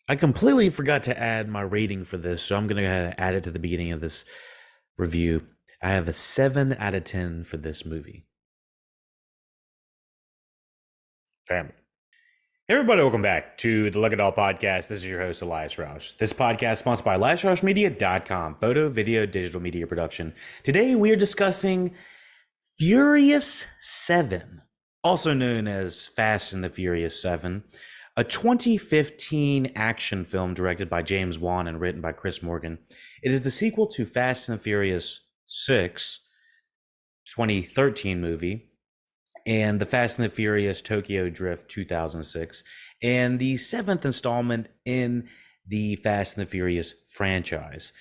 I completely forgot to add my rating for this, so I'm going to add it to the beginning of this review. I have a 7 out of 10 for this movie. Family. Hey everybody, welcome back to the LuckyDog podcast. This is your host, Elias Roush. This podcast is sponsored by LiasRoushMedia.com, photo, video, digital media production. Today we are discussing Furious 7, also known as Fast and the Furious 7, a 2015 action film directed by James Wan and written by Chris Morgan. It is the sequel to Fast and the Furious 6, 2013 movie, and the Fast and the Furious Tokyo Drift 2006, and the seventh installment in the Fast and the Furious franchise.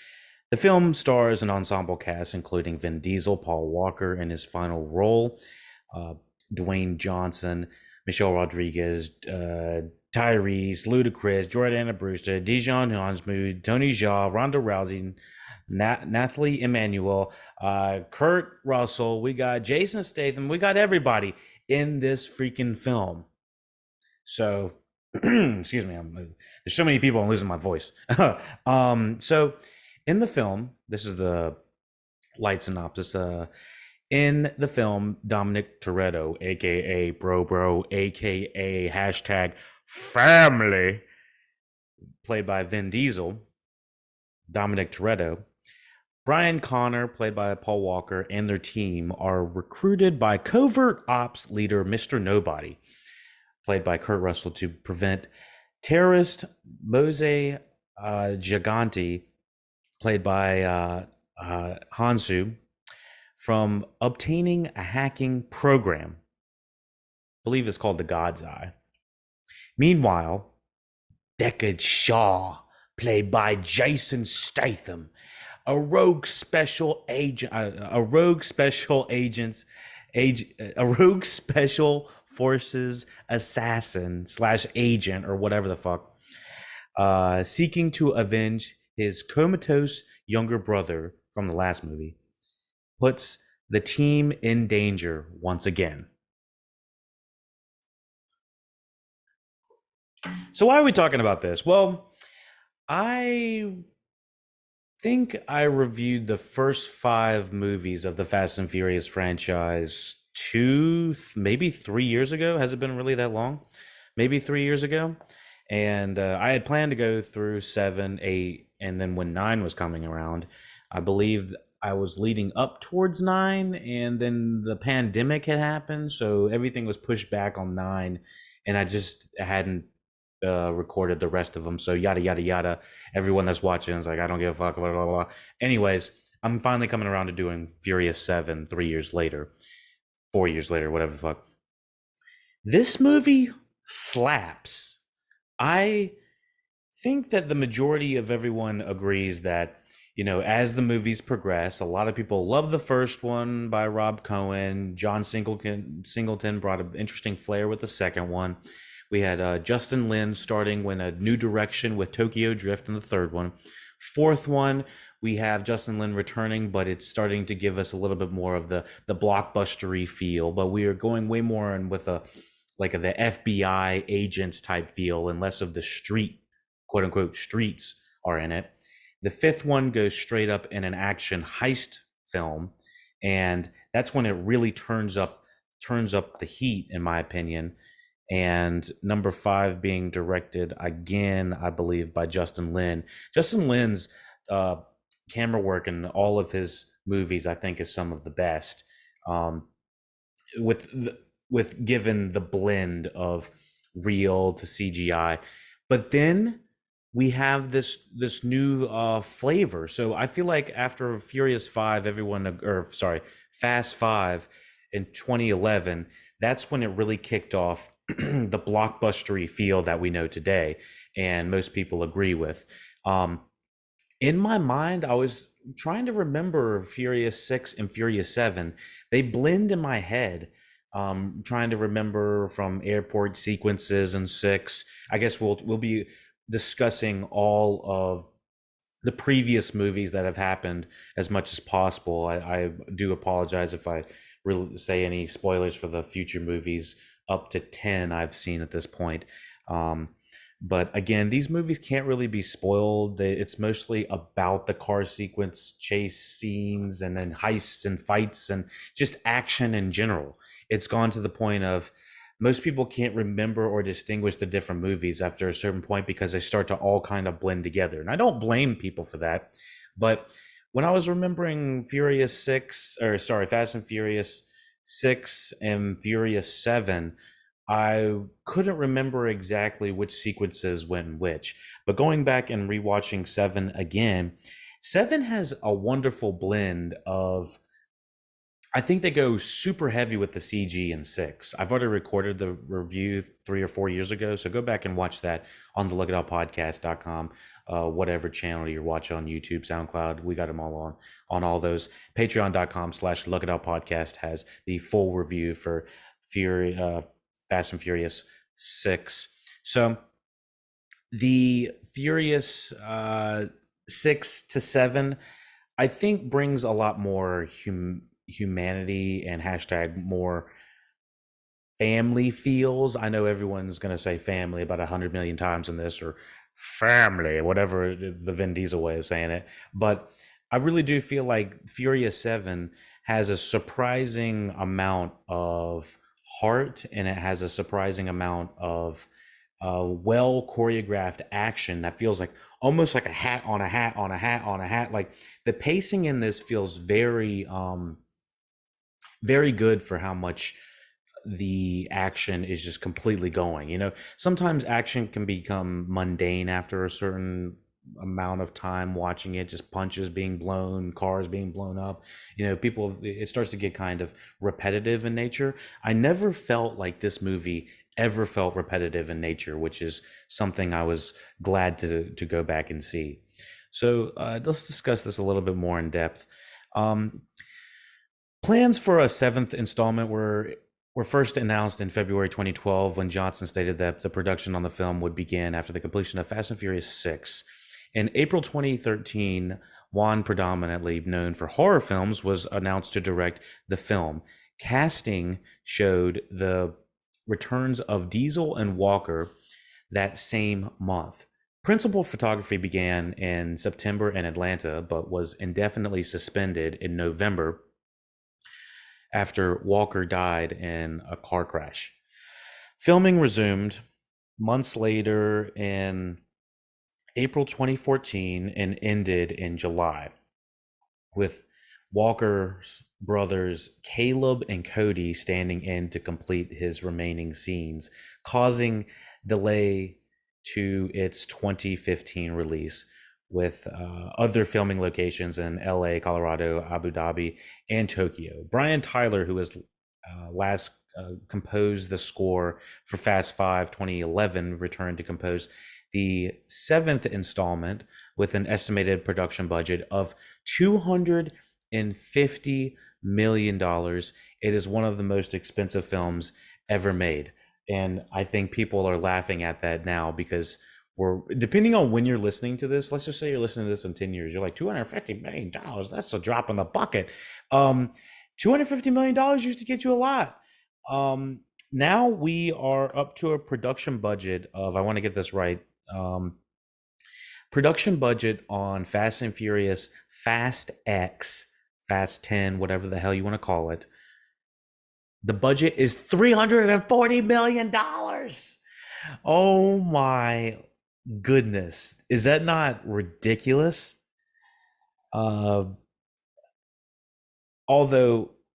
The film stars an ensemble cast including Vin Diesel, Paul Walker in his final role, Dwayne Johnson, Michelle Rodriguez, Tyrese, Ludacris, Jordana Brewster, Dijon Hansmood, Tony Jaa, Ronda Rousey, Nathalie Emmanuel, Kurt Russell. We got Jason Statham. We got everybody in this freaking film. So, excuse me. There's so many people. I'm losing my voice. So, in the film, this is the light synopsis. In the film, Dominic Toretto, aka Bro, aka hashtag family, played by Vin Diesel, Dominic Toretto, Brian Connor, played by Paul Walker, and their team are recruited by covert ops leader Mr. Nobody, played by Kurt Russell, to prevent terrorist Mose Gigante, played by Hansu, from obtaining a hacking program. I believe it's called the God's Eye. Meanwhile, Deckard Shaw, played by Jason Statham, a rogue special forces assassin / agent, or whatever the fuck, seeking to avenge his comatose younger brother from the last movie, puts the team in danger once again. So why are we talking about this? Well, I think I reviewed the first 5 movies of the Fast and Furious franchise maybe 3 years ago. Has it been really that long? Maybe 3 years ago. And I had planned to go through 7, 8, and then when 9 was coming around, I believe I was leading up towards 9, and then the pandemic had happened, so everything was pushed back on 9, and I just hadn't recorded the rest of them. So yada yada yada. Everyone that's watching is like, I don't give a fuck. Blah, blah, blah. Anyways, I'm finally coming around to doing Furious 7 3 years later, 4 years later, whatever the fuck. This movie slaps. I think that the majority of everyone agrees that, as the movies progress, a lot of people love the first one by Rob Cohen. John Singleton brought an interesting flair with the second one. We had Justin Lin starting with a new direction with Tokyo Drift in the third one. Fourth one, we have Justin Lin returning, but it's starting to give us a little bit more of the blockbustery feel. But we are going way more in with the FBI agents type feel, and less of the street, quote unquote, streets are in it. The fifth one goes straight up in an action heist film, and that's when it really turns up the heat, in my opinion. And number 5 being directed again, I believe, by Justin Lin. Justin Lin's camera work in all of his movies, I think, is some of the best. With given the blend of real to CGI, but then we have this new flavor. So I feel like after Fast 5 in 2011, that's when it really kicked off the blockbustery feel that we know today, and most people agree with. In my mind, I was trying to remember Furious 6 and Furious 7. They blend in my head. Trying to remember from airport sequences in 6. I guess we'll be discussing all of the previous movies that have happened as much as possible. I do apologize if I really say any spoilers for the future movies up to 10 I've seen at this point. But again, these movies can't really be spoiled. It's mostly about the car sequence, chase scenes, and then heists and fights and just action in general. It's gone to the point of most people can't remember or distinguish the different movies after a certain point because they start to all kind of blend together. And I don't blame people for that. But when I was remembering Fast and Furious 6 and Furious 7, I couldn't remember exactly which sequences went in which, but going back and rewatching Seven again, Seven has a wonderful blend of. I think they go super heavy with the CG in six. I've already recorded the review 3 or 4 years ago, so go back and watch that on the LuckyDogPodcast.com, whatever channel you're watching on YouTube, SoundCloud. We got them all on all those. Patreon.com/LuckyDogPodcast has the full review for Fury, Fast and Furious 6. So the Furious 6 to 7, I think brings a lot more humanity and hashtag more family feels. I know everyone's going to say family about 100 million times in this, or family, whatever the Vin Diesel way of saying it. But I really do feel like Furious 7 has a surprising amount of heart, and it has a surprising amount of well choreographed action that feels like almost like a hat on a hat on a hat on a hat. Like the pacing in this feels very good for how much the action is just completely going. Sometimes action can become mundane after a certain amount of time watching it, just punches being blown, cars being blown up. People, it starts to get kind of repetitive in nature. I never felt like this movie ever felt repetitive in nature, which is something I was glad to go back and see. So let's discuss this a little bit more in depth. Um, Plans for a seventh installment were first announced in February 2012 when Johnson stated that the production on the film would begin after the completion of Fast and Furious 6. In April 2013, Wan, predominantly known for horror films, was announced to direct the film. Casting showed the returns of Diesel and Walker that same month. Principal photography began in September in Atlanta, but was indefinitely suspended in November after Walker died in a car crash. Filming resumed months later in April 2014 and ended in July, with Walker's brothers Caleb and Cody standing in to complete his remaining scenes, causing delay to its 2015 release, with other filming locations in LA, Colorado, Abu Dhabi, and Tokyo. Brian Tyler, who has last composed the score for Fast 5 2011, returned to compose the seventh installment with an estimated production budget of $250 million. It is one of the most expensive films ever made. And I think people are laughing at that now because depending on when you're listening to this, let's just say you're listening to this in 10 years, you're like, $250 million, that's a drop in the bucket. $250 million used to get you a lot. Now we are up to a production budget of, I want to get this right, production budget on Fast and Furious, Fast X, Fast 10, whatever the hell you want to call it. The budget is $340 million. Oh my goodness. Is that not ridiculous? Although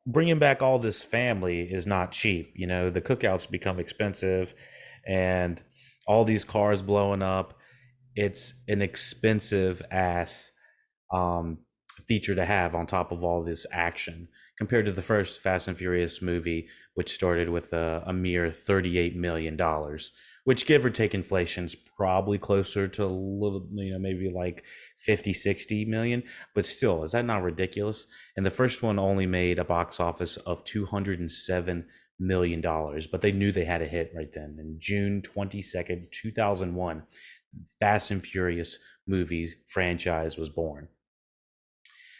bringing back all this family is not cheap. The cookouts become expensive and all these cars blowing up. It's an expensive ass feature to have on top of all this action compared to the first Fast and Furious movie, which started with a mere $38 million, which, give or take inflation, is probably closer to a little, maybe like 50, 60 million. But still, is that not ridiculous? And the first one only made a box office of $207 million, but they knew they had a hit right then. In June 22nd, 2001, Fast and Furious movie franchise was born.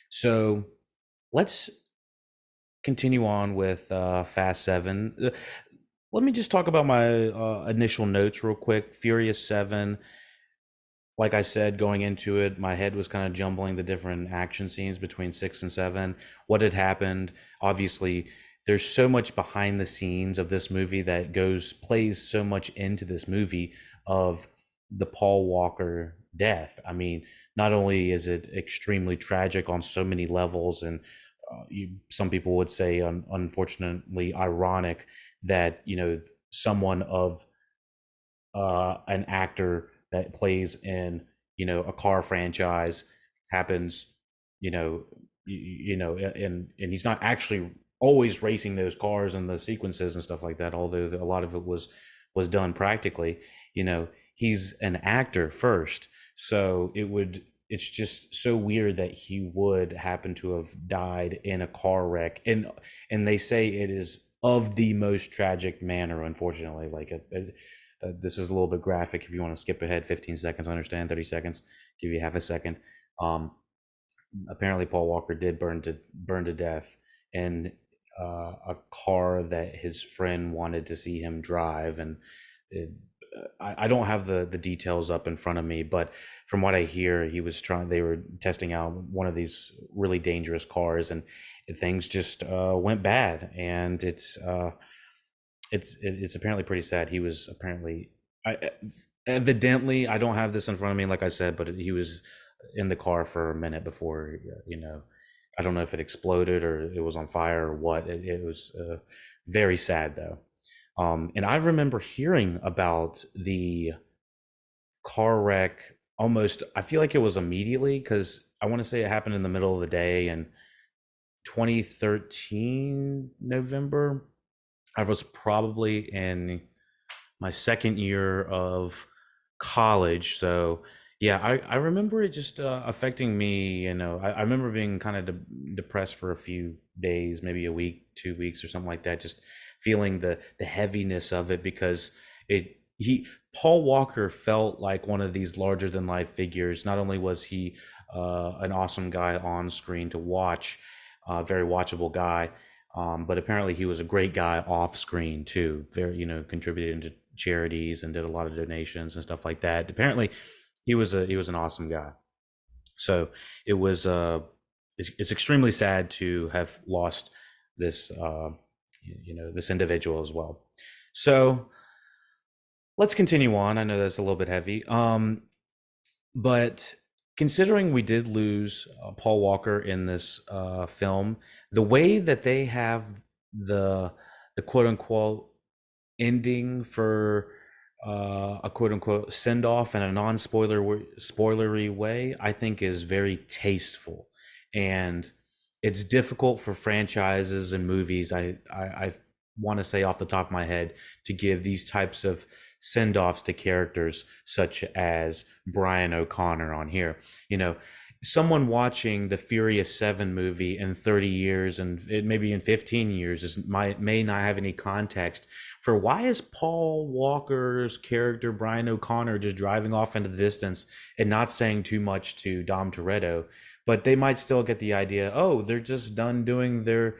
So let's continue on with Fast 7. let me just talk about my initial notes real quick. Furious 7, like I said, going into it, my head was kind of jumbling the different action scenes between 6 and 7. What had happened? Obviously, there's so much behind the scenes of this movie that plays so much into this movie of the Paul Walker death. I mean, not only is it extremely tragic on so many levels, and some people would say, unfortunately, ironic that someone of an actor that plays in a car franchise happens and he's not actually always racing those cars and the sequences and stuff like that, although a lot of it was done practically. He's an actor first, so it's just so weird that he would happen to have died in a car wreck, and they say it is of the most tragic manner, unfortunately. Like this is a little bit graphic. If you want to skip ahead 15 seconds, I understand. 30 seconds, give you half a second. um Apparently Paul Walker did burn to death in a car that his friend wanted to see him drive, and it, I don't have the details up in front of me, but from what I hear, they were testing out one of these really dangerous cars, and things just went bad, and it's apparently pretty sad. He was apparently, evidently, I don't have this in front of me, like I said, but he was in the car for a minute before, I don't know if it exploded or it was on fire or what. It was very sad though. And I remember hearing about the car wreck almost, I feel like it was immediately, because I want to say it happened in the middle of the day in 2013 November. I was probably in my second year of college. So yeah, I remember it just affecting me. I remember being kind of depressed for a few days, maybe a week, 2 weeks, or something like that. Just feeling the heaviness of it, because it he Paul Walker felt like one of these larger than life figures. Not only was he an awesome guy on screen to watch, very watchable guy, but apparently he was a great guy off screen too. Very, contributed to charities and did a lot of donations and stuff like that. Apparently, he was an awesome guy. So it was it's extremely sad to have lost this this individual as well. So let's continue on. I know that's a little bit heavy. But considering we did lose Paul Walker in this film, the way that they have the quote unquote ending for a quote unquote send off in a non spoilery way, I think is very tasteful. And it's difficult for franchises and movies. I want to say off the top of my head, to give these types of send offs to characters such as Brian O'Connor on here. Someone watching the Furious 7 movie in 30 years, and maybe in 15 years, may not have any context for why is Paul Walker's character Brian O'Connor just driving off into the distance and not saying too much to Dom Toretto. But they might still get the idea, oh, they're just done doing the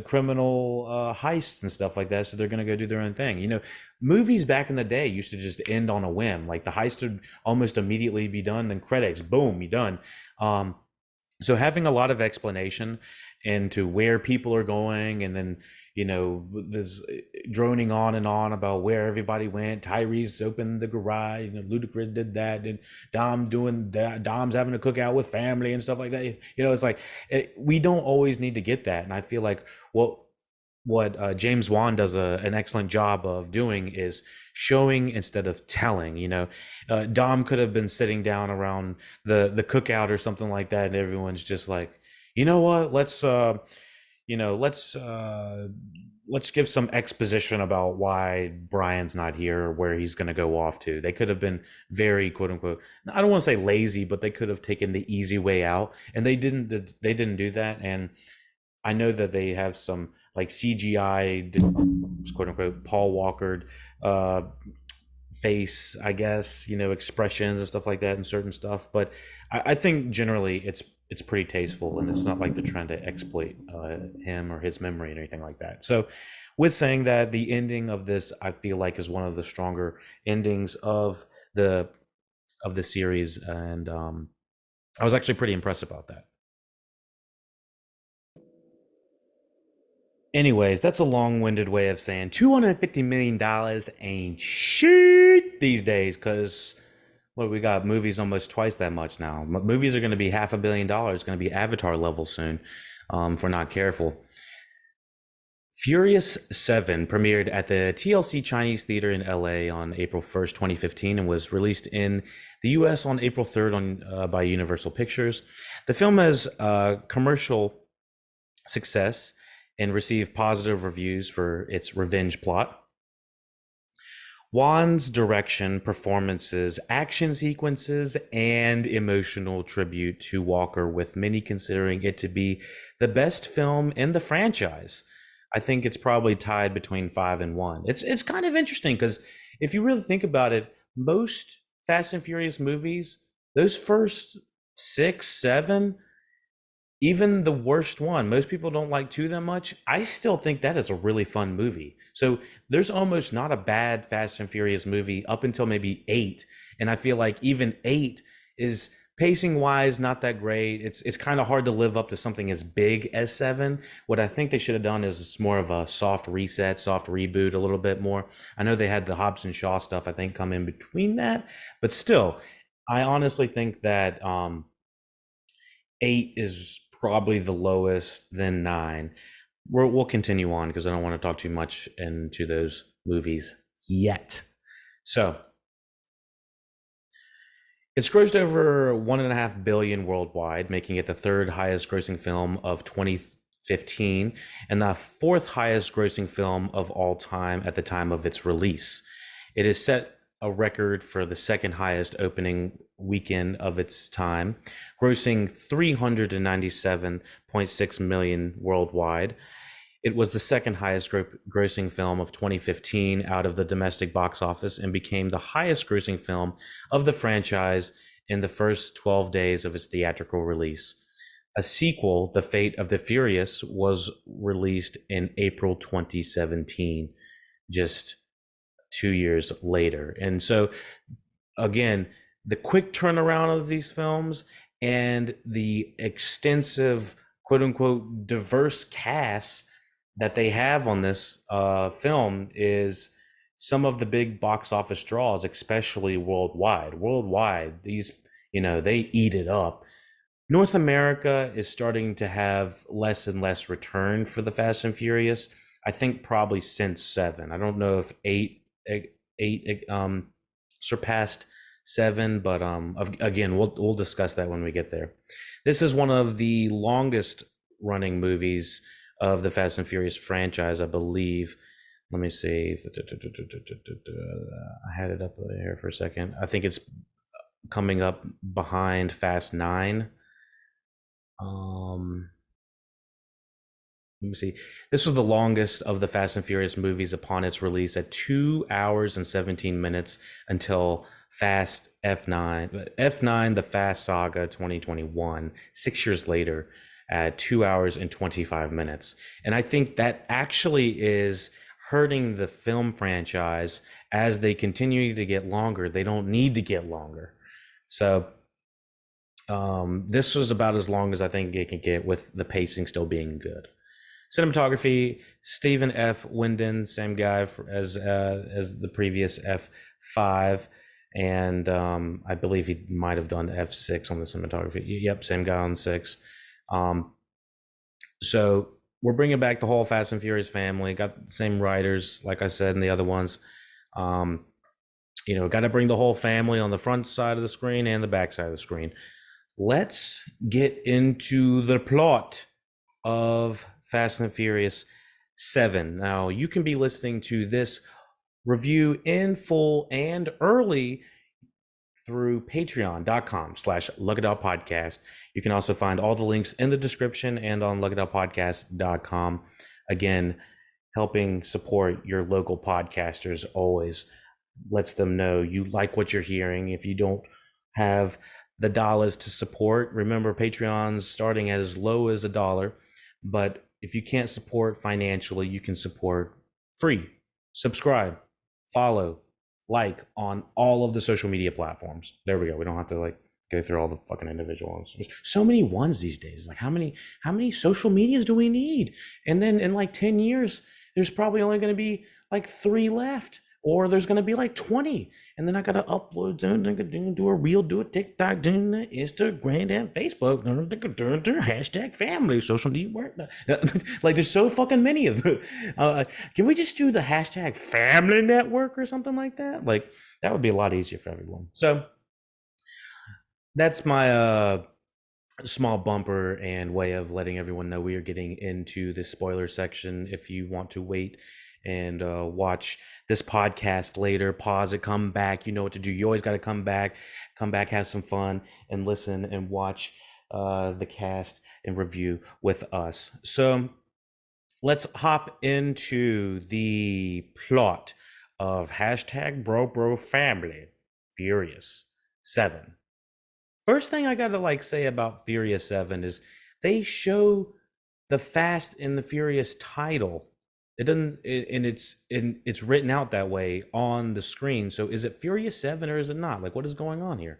criminal heists and stuff like that, so they're going to go do their own thing. Movies back in the day used to just end on a whim. Like the heist would almost immediately be done, then credits, boom, you're done. So having a lot of explanation into where people are going, and then there's droning on and on about where everybody went. Tyrese opened the garage, Ludacris did that, and Dom doing that. Dom's having a cookout with family and stuff like that. It's like we don't always need to get that, and I feel like what James Wan does an excellent job of doing is showing instead of telling. Dom could have been sitting down around the cookout or something like that, and everyone's just like, you know what, let's give some exposition about why Brian's not here or where he's going to go off to. They could have been very quote unquote, I don't want to say lazy, but they could have taken the easy way out, and they didn't. They didn't do that. And I know that they have some like CGI, quote unquote, Paul Walker face, I guess, expressions and stuff like that and certain stuff. But I think generally it's pretty tasteful, and it's not like they're trying to exploit him or his memory or anything like that. So With saying that, the ending of this I feel like is one of the stronger endings the of the series, and I was actually pretty impressed about that. Anyways, that's a long-winded way of saying $250 million ain't shit these days. Because what we got, movies almost twice that much now. Movies are going to be $500 million. Going to be Avatar level soon, if we're not careful. Furious 7 premiered at the TLC Chinese Theater in LA on April 1st, 2015, and was released in the US on April 3rd by Universal Pictures. The film has commercial success and received positive reviews for its revenge plot. Wan's direction, performances, action sequences, and emotional tribute to Walker, with many considering it to be the best film in the franchise. I think it's probably tied between 5 and 1. It's kind of interesting because if you really think about it, most Fast and Furious movies, those first 6, 7, even the worst one, most people don't like 2 that much. I still think that is a really fun movie. So there's almost not a bad Fast and Furious movie up until maybe 8. And I feel like even 8 is pacing wise not that great. It's kind of hard to live up to something as big as 7. What I think they should have done is more of a soft reset, soft reboot a little bit more. I know they had the Hobbs and Shaw stuff, I think, come in between that. But still, I honestly think that 8 is probably the lowest, then 9. We'll continue on because I don't want to talk too much into those movies yet. So it's grossed over $1.5 billion worldwide, making it the third highest grossing film of 2015 and the fourth highest grossing film of all time at the time of its release. It has set a record for the second highest opening weekend of its time, grossing $397.6 million worldwide. It was the second highest grossing film of 2015 out of the domestic box office and became the highest grossing film of the franchise in the first 12 days of its theatrical release. A sequel, The Fate of the Furious, was released in April 2017, just 2 years later. And so, again, the quick turnaround of these films and the extensive, quote unquote, diverse cast that they have on this film is some of the big box office draws, especially worldwide. Worldwide, these, they eat it up. North America is starting to have less and less return for the Fast and Furious. I think probably since 7. I don't know if 8 surpassed 7, but again, we'll discuss that when we get there. This is one of the longest running movies of the Fast and Furious franchise, I believe. Let me see. I had it up there for a second. I think it's coming up behind Fast 9. Let me see. This was the longest of the Fast and Furious movies upon its release at 2 hours and 17 minutes until Fast F9, The Fast Saga 2021, 6 years later at 2 hours and 25 minutes. And I think that actually is hurting the film franchise as they continue to get longer. They don't need to get longer. So this was about as long as I think it can get with the pacing still being good. Cinematography, Stephen F. Winden, same guy as the previous F5, and I believe he might have done F6 on the cinematography. Yep, same guy on 6. So we're bringing back the whole Fast and Furious family. Got the same writers, like I said, and the other ones. Got to bring the whole family on the front side of the screen and the back side of the screen. Let's get into the plot of Fast and Furious 7. Now, you can be listening to this review in full and early through patreon.com/LuckyDog Podcast. You can also find all the links in the description and on LuckyDogPodcast.com. Again, helping support your local podcasters always lets them know you like what you're hearing. If you don't have the dollars to support, remember Patreon's starting at as low as $1, but if you can't support financially, you can support free. Subscribe, follow, like on all of the social media platforms. There we go. We don't have to like go through all the fucking individual ones. There's so many ones these days. Like how many social medias do we need? And then in like 10 years, there's probably only going to be like 3 left. Or there's gonna be like 20, and then I gotta upload, do a reel, do a TikTok, do the Instagram and Facebook, hashtag family, social network. Like there's so fucking many of them. Can we just do the hashtag family network or something like that? Like that would be a lot easier for everyone. So that's my small bumper and way of letting everyone know we are getting into the spoiler section. If you want to wait and watch this podcast later, pause it, come back, you know what to do. You always got to come back, have some fun, and listen and watch the cast and review with us. So let's hop into the plot of hashtag bro family Furious 7. First thing I gotta like say about Furious 7 is they show the Fast and the Furious title. It doesn't, and it's written out that way on the screen. So is it Furious 7 or is it not? Like, what is going on here?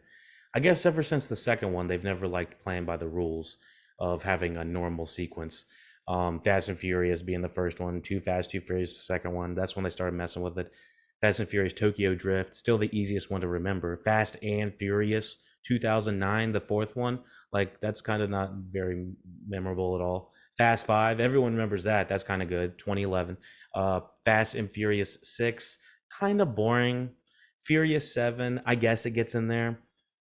I guess ever since the second one, they've never liked playing by the rules of having a normal sequence. Fast and Furious being the first one, Too Fast, Too Furious, the second one. That's when they started messing with it. Fast and Furious Tokyo Drift, still the easiest one to remember. Fast and Furious 2009, the fourth one. Like, that's kind of not very memorable at all. Fast 5, everyone remembers that. That's kind of good. 2011. Fast and Furious 6, kind of boring. Furious 7, I guess it gets in there.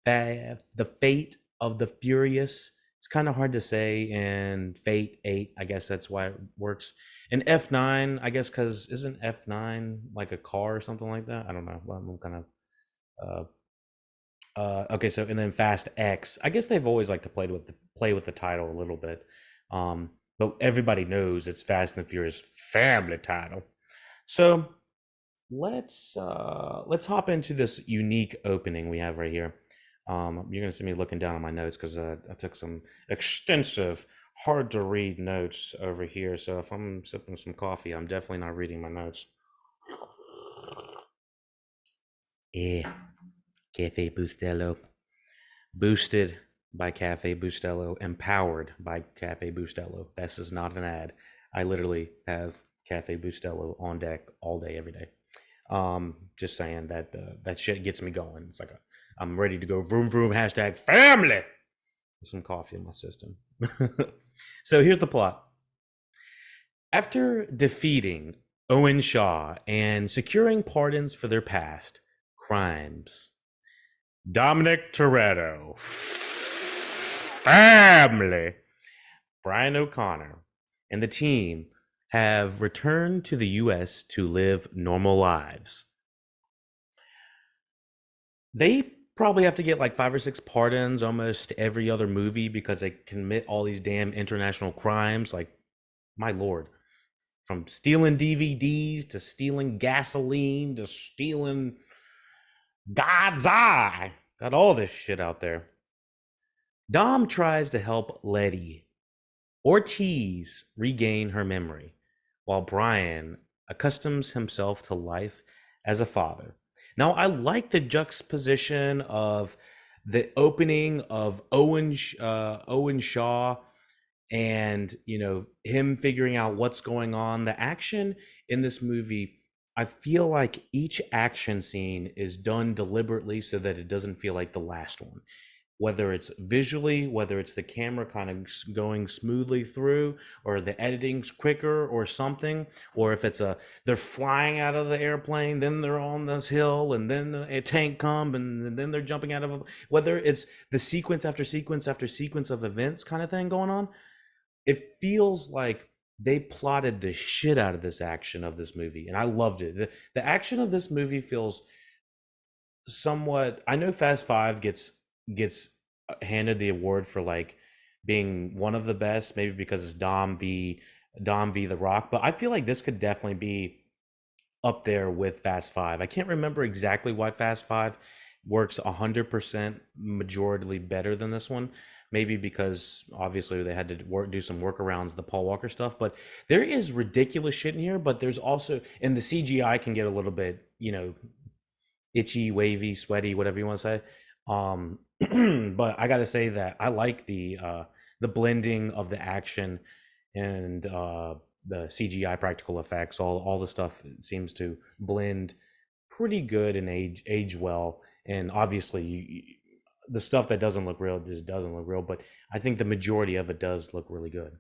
The Fate of the Furious, it's kind of hard to say. And Fate 8, I guess that's why it works. And F9, I guess, because isn't F9 like a car or something like that? I don't know. I'm kind of okay. So, and then Fast X, I guess they've always liked to play with the title a little bit. But everybody knows it's Fast and the Furious family title. So let's hop into this unique opening we have right here. You're gonna see me looking down on my notes because I took some extensive, hard to read notes over here. So if I'm sipping some coffee, I'm definitely not reading my notes. Yeah, Cafe Bustelo, boosted by Cafe Bustelo, empowered by Cafe Bustelo. This is not an ad. I literally have Cafe Bustelo on deck all day, every day. Just saying that that shit gets me going. It's like I'm ready to go vroom vroom hashtag family with some coffee in my system. So here's the plot. After defeating Owen Shaw and securing pardons for their past crimes, Dominic Toretto, family, Brian O'Connor, and the team have returned to the U.S. to live normal lives. They probably have to get like 5 or 6 pardons almost every other movie because they commit all these damn international crimes. Like, my lord, from stealing DVDs to stealing gasoline to stealing God's eye, got all this shit out there. Dom tries to help Letty Ortiz regain her memory, while Brian accustoms himself to life as a father. Now, I like the juxtaposition of the opening of Owen Shaw and, you know, him figuring out what's going on. The action in this movie, I feel like each action scene is done deliberately so that it doesn't feel like the last one. Whether it's visually, whether it's the camera kind of going smoothly through, or the editing's quicker or something, or if it's they're flying out of the airplane, then they're on this hill, and then a tank comes, and then they're jumping out of whether it's the sequence after sequence after sequence of events kind of thing going on, it feels like they plotted the shit out of this action of this movie, and I loved it. The action of this movie feels somewhat, I know Fast 5 gets handed the award for like being one of the best, maybe because it's Dom v The Rock, but I feel like this could definitely be up there with Fast 5. I can't remember exactly why Fast 5 works 100% majority better than this one, maybe because obviously they had to do some workarounds, the Paul Walker stuff. But there is ridiculous shit in here. But there's also, and the CGI can get a little bit, itchy, wavy, sweaty, whatever you want to say. Um, but I got to say that I like the blending of the action and the CGI practical effects. All the stuff seems to blend pretty good and age well. And obviously, the stuff that doesn't look real just doesn't look real. But I think the majority of it does look really good.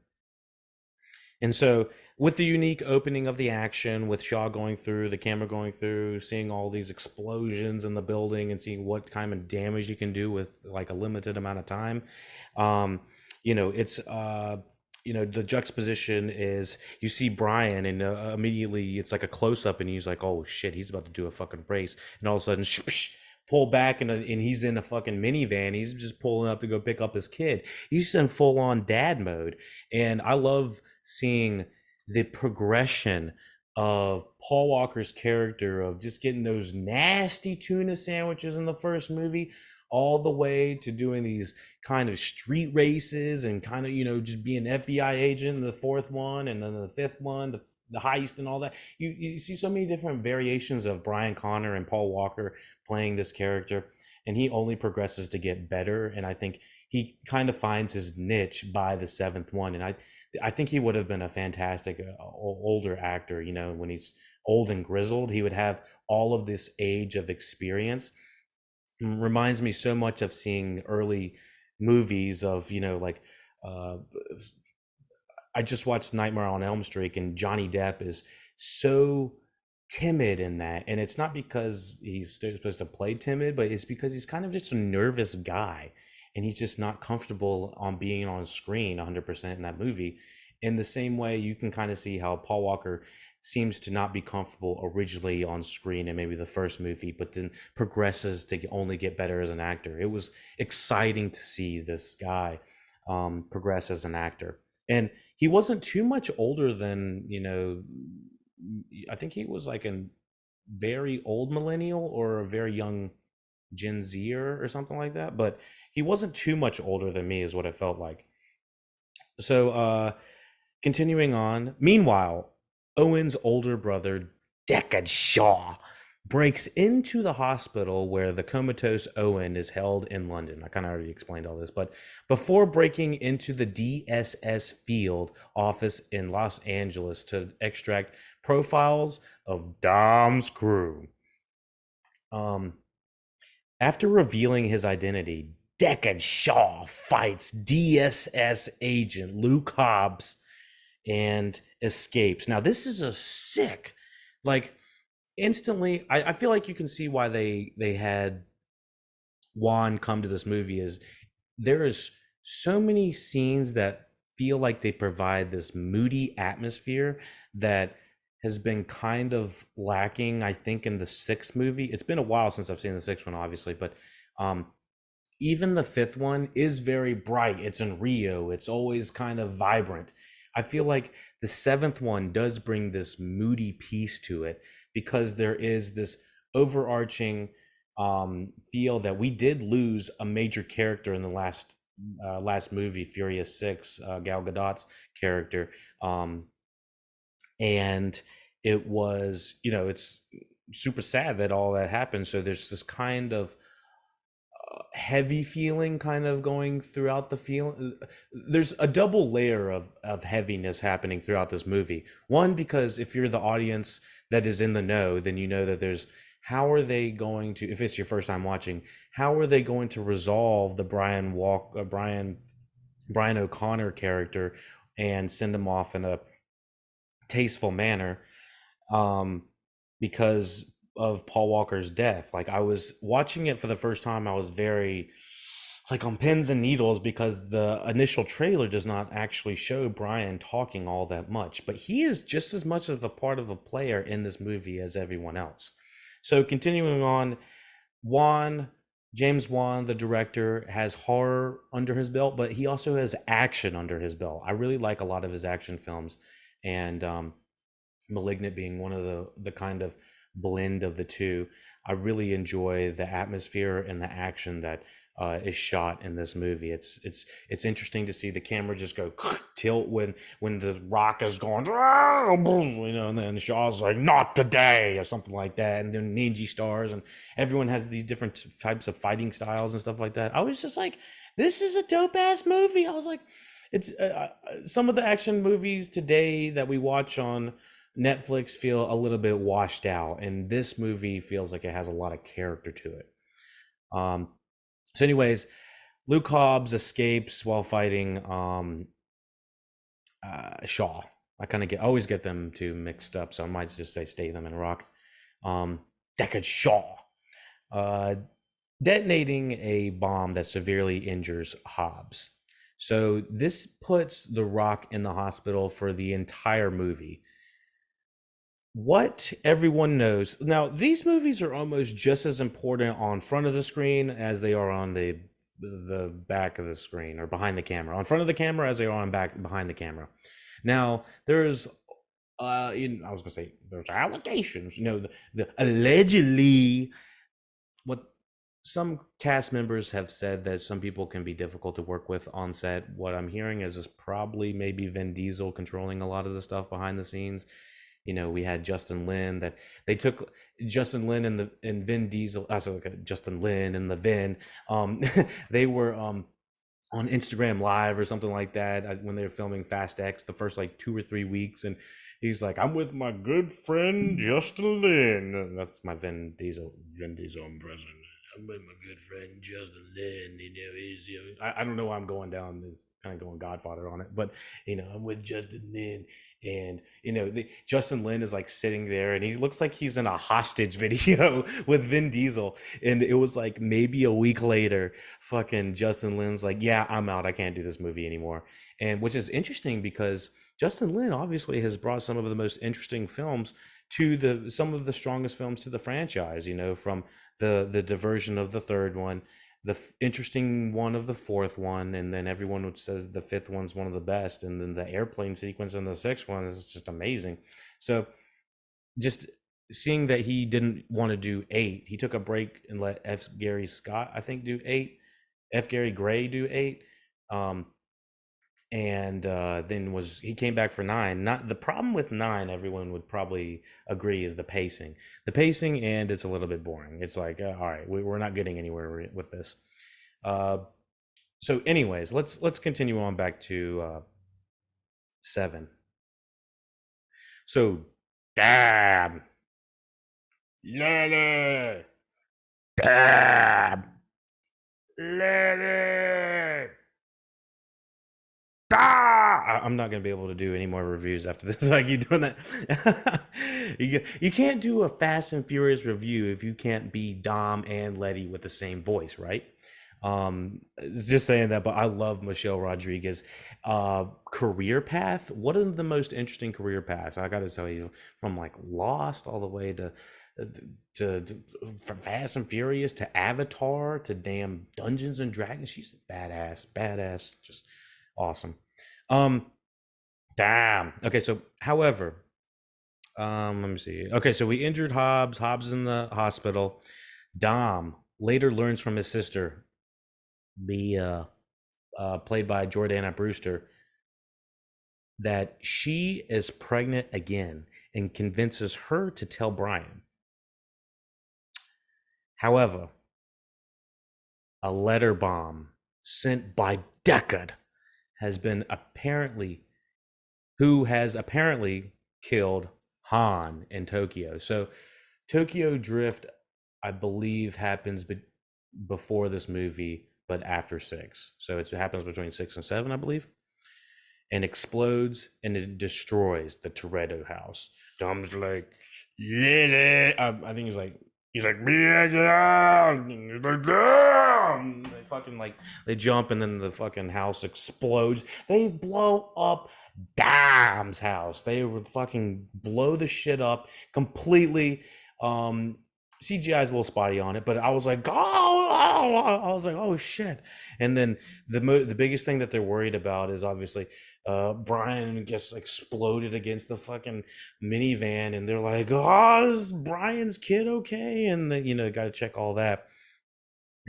And so, with the unique opening of the action, with Shaw going through, the camera going through, seeing all these explosions in the building, and seeing what kind of damage you can do with like a limited amount of time, um, it's the juxtaposition is you see Brian, and immediately it's like a close up, and he's like, "Oh shit, he's about to do a fucking race," and all of a sudden, pull back, and he's in a fucking minivan. He's just pulling up to go pick up his kid. He's in full on dad mode, and I love seeing the progression of Paul Walker's character of just getting those nasty tuna sandwiches in the first movie all the way to doing these kind of street races and kind of just being an FBI agent in the fourth one, and then the fifth one, the heist and all that. You see so many different variations of Brian Connor and Paul Walker playing this character, and he only progresses to get better. And I think he kind of finds his niche by the seventh one. And I think he would have been a fantastic older actor. When he's old and grizzled, he would have all of this age of experience. Reminds me so much of seeing early movies of like uh I just watched Nightmare on Elm Street, and Johnny Depp is so timid in that. And it's not because he's supposed to play timid, but it's because he's kind of just a nervous guy. And he's just not comfortable on being on screen 100% in that movie. In the same way, you can kind of see how Paul Walker seems to not be comfortable originally on screen in maybe the first movie, but then progresses to only get better as an actor. It was exciting to see this guy progress as an actor. And he wasn't too much older than, I think he was like a very old millennial or a very young Gen Zer or something like that. But he wasn't too much older than me, is what it felt like. So, continuing on. Meanwhile, Owen's older brother, Deckard Shaw, breaks into the hospital where the comatose Owen is held in London. I kind of already explained all this, but before breaking into the DSS field office in Los Angeles to extract profiles of Dom's crew. After revealing his identity, Deckard Shaw fights DSS agent Luke Hobbs and escapes. Now, this is a sick, like, instantly, I feel like you can see why they had Juan come to this movie. Is there is so many scenes that feel like they provide this moody atmosphere that has been kind of lacking, I think, in the sixth movie. It's been a while since I've seen the sixth one, obviously, but even the fifth one is very bright. It's in Rio. It's always kind of vibrant. I feel like the seventh one does bring this moody piece to it because there is this overarching feel that we did lose a major character in the last movie, Furious 6, Gal Gadot's character. And it was, it's super sad that all that happened. So there's this kind of heavy feeling kind of going throughout the feel. There's a double layer of heaviness happening throughout this movie. One, because if you're the audience that is in the know, then you know that there's, how are they going to, if it's your first time watching, how are they going to resolve the Brian O'Connor character and send him off in a tasteful manner, because of Paul Walker's death. Like, I was watching it for the first time, I was very like on pins and needles because the initial trailer does not actually show Brian talking all that much, but he is just as much of a part of a player in this movie as everyone else. So continuing on, James Wan, the director, has horror under his belt, but he also has action under his belt. I really like a lot of his action films, and Malignant being one of the kind of blend of the two. I really enjoy the atmosphere and the action that is shot in this movie. It's interesting to see the camera just go tilt when the rock is going, and then Shaw's like, not today, or something like that, and then ninja stars, and everyone has these different types of fighting styles and stuff like that. I was just like, this is a dope ass movie. I was like, it's some of the action movies today that we watch on Netflix feel a little bit washed out, and this movie feels like it has a lot of character to it. Um, so, anyways, Luke Hobbs escapes while fighting Shaw. I kind of always get them two mixed up, so I might just say Statham and Rock. Deckard Shaw, detonating a bomb that severely injures Hobbs. So this puts The Rock in the hospital for the entire movie. What everyone knows now, these movies are almost just as important on front of the screen as they are on the back of the screen or behind the camera. On front of the camera as they are on back behind the camera. Now there's I was gonna say there's allegations, the allegedly what some cast members have said that some people can be difficult to work with on set. What I'm hearing is probably maybe Vin Diesel controlling a lot of the stuff behind the scenes. We had Justin Lin, that they took Justin Lin and Vin Diesel. Justin Lin and the Vin. They were on Instagram Live or something like that when they were filming Fast X the first like 2 or 3 weeks, and he's like, "I'm with my good friend Justin Lin." That's my Vin Diesel impression. I'm with my good friend Justin Lin. I don't know why I'm going down this kind of going Godfather on it, but I'm with Justin Lin, and Justin Lin is like sitting there, and he looks like he's in a hostage video with Vin Diesel, and it was like maybe a week later, fucking Justin Lin's like, "Yeah, I'm out. I can't do this movie anymore," and which is interesting because Justin Lin obviously has brought some of the most interesting films to some of the strongest films to the franchise, from the diversion of the third one, the interesting one of the fourth one, and then everyone would says the fifth one's one of the best, and then the airplane sequence in the sixth one is just amazing. So just seeing that he didn't want to do 8, he took a break and let F. Gary Scott, I think, do 8, F. Gary Gray do 8. And then he came back for 9. Not the problem with 9, everyone would probably agree, is the pacing, and it's a little bit boring. It's like, all right, we're not getting anywhere with this. So anyways, let's continue on back to 7. So damn, Lily, damn, Lily. I'm not going to be able to do any more reviews after this. Like, you doing that? You can't do a Fast and Furious review if you can't be Dom and Letty with the same voice, right? Just saying that, but I love Michelle Rodriguez. Career path. One of the most interesting career paths, I got to tell you, from like Lost all the way to from Fast and Furious to Avatar to damn Dungeons and Dragons. She's badass, just awesome. Damn. Okay, so however, let me see. Okay, so we injured Hobbs. Hobbs is in the hospital. Dom later learns from his sister, played by Jordana Brewster, that she is pregnant again and convinces her to tell Brian. However, a letter bomb sent by Deckard who has apparently killed Han in Tokyo. So Tokyo Drift, I believe, happens before this movie, but after 6. So it happens between 6 and 7, I believe, and explodes, and it destroys the Toretto house. Dom's like, Lily. I think he's like, they fucking they jump, and then the fucking house explodes. They blow up Dom's house. They would fucking blow the shit up completely. CGI's a little spotty on it, but I was like, oh shit. And then the biggest thing that they're worried about is obviously Brian gets exploded against the fucking minivan, and they're like, oh, is Brian's kid okay? And got to check all that.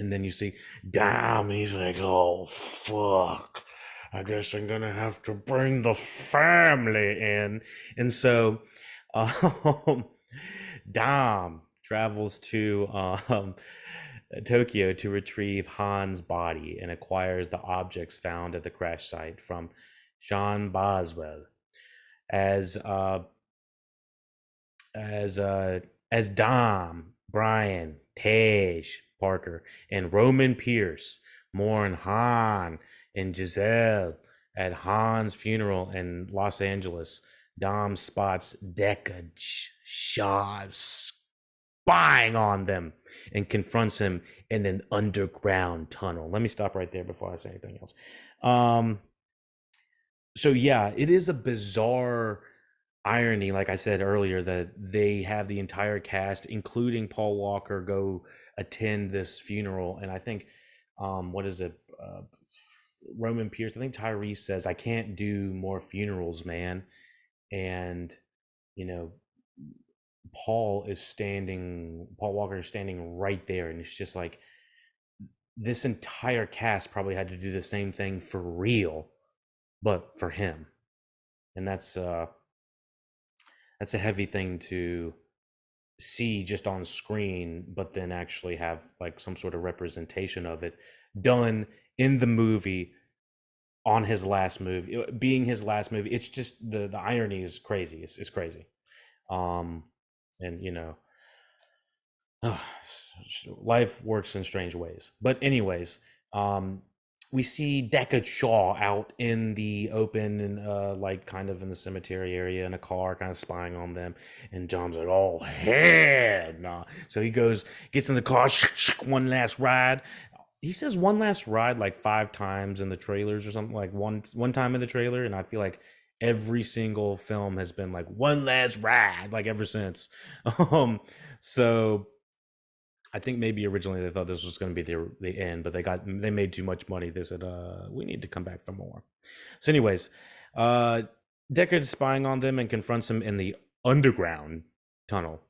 And then you see Dom, he's like, oh, fuck. I guess I'm gonna have to bring the family in. And so um, Dom travels to Tokyo to retrieve Han's body and acquires the objects found at the crash site from Sean Boswell. As as uh as Dom, Brian, Tej, Parker, and Roman Pierce mourn Han and Giselle at Han's funeral in Los Angeles. Dom spots Deckard Shaw spying on them and confronts him in an underground tunnel. Let me stop right there before I say anything else. Um, so yeah, it is a bizarre irony, like I said earlier, that they have the entire cast, including Paul Walker, go attend this funeral. And I think, what is it? Roman Pierce, I think Tyrese says, I can't do more funerals, man. And, you know, Paul Walker is standing right there. And it's just like, this entire cast probably had to do the same thing for real, but for him. And that's a heavy thing to see just on screen, but then actually have like some sort of representation of it done in the movie on his last movie, being his last movie. It's just the irony is crazy. It's crazy. Um, and you know, life works in strange ways. But anyways, um, we see Deckard Shaw out in the open and like kind of in the cemetery area in a car, kind of spying on them. And John's like, "Oh hell nah!" So he gets in the car, one last ride. He says one last ride like 5 times in the trailers or something, like one time in the trailer, and I feel like every single film has been like one last ride, like ever since. Um, so I think maybe originally they thought this was going to be the end, but they made too much money. They said, we need to come back for more. So, anyways, uh, Deckard's spying on them and confronts him in the underground tunnel.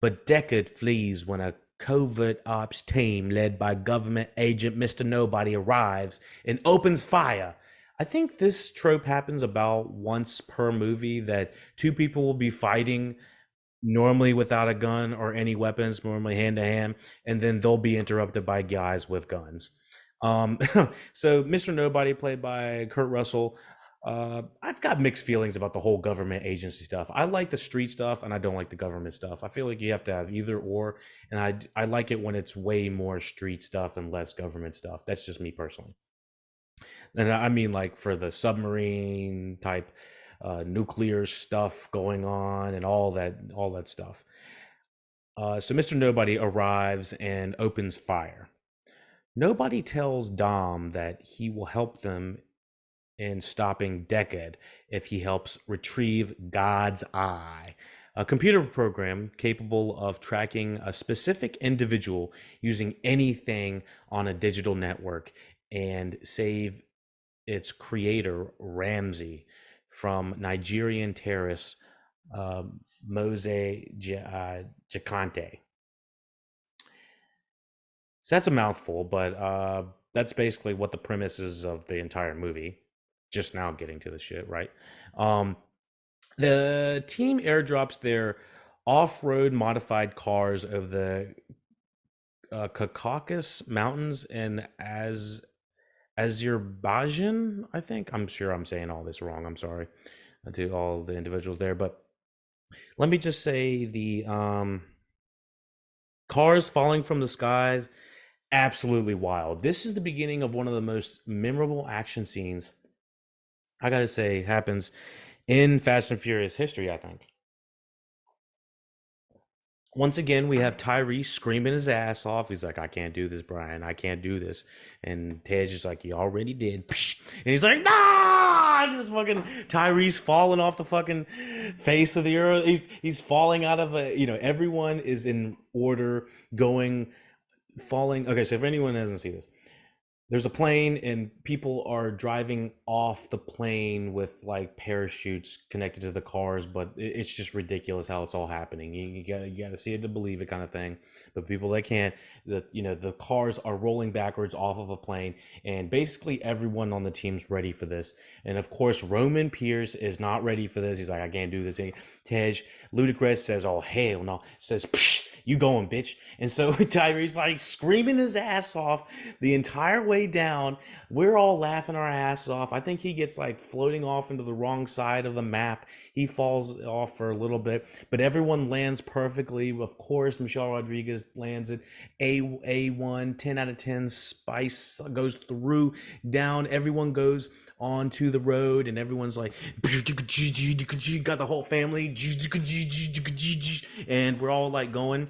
But Deckard flees when a covert ops team led by government agent Mr. Nobody arrives and opens fire. I think this trope happens about once per movie, that two people will be fighting normally without a gun or any weapons, normally hand to hand, and then they'll be interrupted by guys with guns. Um, so Mr. Nobody, played by Kurt Russell, I've got mixed feelings about the whole government agency stuff. I like the street stuff, and I don't like the government stuff. I feel like you have to have either or, and I like it when it's way more street stuff and less government stuff. That's just me personally. And I mean, like for the submarine type nuclear stuff going on and all that stuff. So Mr. Nobody arrives and opens fire. Nobody tells Dom that he will help them in stopping Deckard if he helps retrieve God's Eye, a computer program capable of tracking a specific individual using anything on a digital network and save its creator, Ramsey, from Nigerian terrorist uh, Mose Jacante. So that's a mouthful, but that's basically what the premise is of the entire movie. Just now getting to the shit, right? Um, the team airdrops their off-road modified cars over the Caucasus Mountains in Azerbaijan, I think. I'm sure I'm saying all this wrong. I'm sorry to all the individuals there, but let me just say the cars falling from the skies, absolutely wild. This is the beginning of one of the most memorable action scenes, I gotta say, happens in Fast and Furious history, I think. Once again, we have Tyrese screaming his ass off. He's like, I can't do this, Brian. I can't do this. And Ted's just like, you already did. And he's like, nah! Just fucking Tyrese falling off the fucking face of the earth. He's falling out of everyone is in order, falling. Okay, so if anyone hasn't seen this, there's a plane and people are driving off the plane with like parachutes connected to the cars, but it's just ridiculous how it's all happening. You gotta see it to believe it, kind of thing. But people that can't, the cars are rolling backwards off of a plane, and basically everyone on the team's ready for this. And of course, Roman Pierce is not ready for this. He's like, I can't do this. Tej Ludacris says, "Oh hell no!" Says, "Psh, you going, bitch?" And so Tyree's like screaming his ass off the entire way down. We're all laughing our ass off. I think he gets like floating off into the wrong side of the map. He falls off for a little bit, but everyone lands perfectly. Of course, Michelle Rodriguez lands it. A1, 10 out of 10. Spice goes through, down. Everyone goes onto the road, and everyone's like, got the whole family, and we're all like going.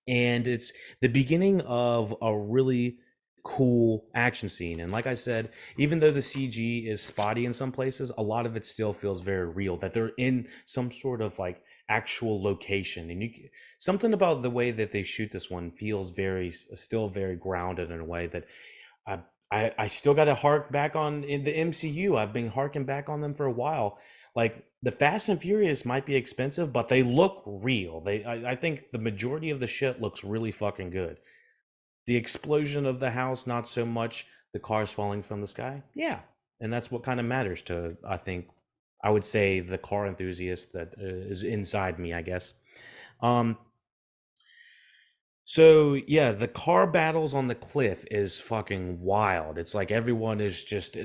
And it's the beginning of a really cool action scene. And like I said, even though the CG is spotty in some places, a lot of it still feels very real, that they're in some sort of like actual location. And something about the way that they shoot this one feels still very grounded in a way that I still got to hark back on in the MCU. I've been harking back on them for a while. Like the Fast and Furious might be expensive, but they look real. I think the majority of the shit looks really fucking good. The explosion of the house, not so much. The cars falling from the sky, yeah, and that's what kind of matters to, I think, I would say, the car enthusiast that is inside me, I guess. Um, so yeah, the car battles on the cliff is fucking wild. It's like everyone is just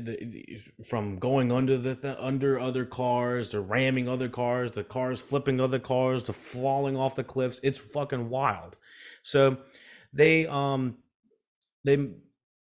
from going under under other cars to ramming other cars, the cars flipping other cars to falling off the cliffs. It's fucking wild. So they they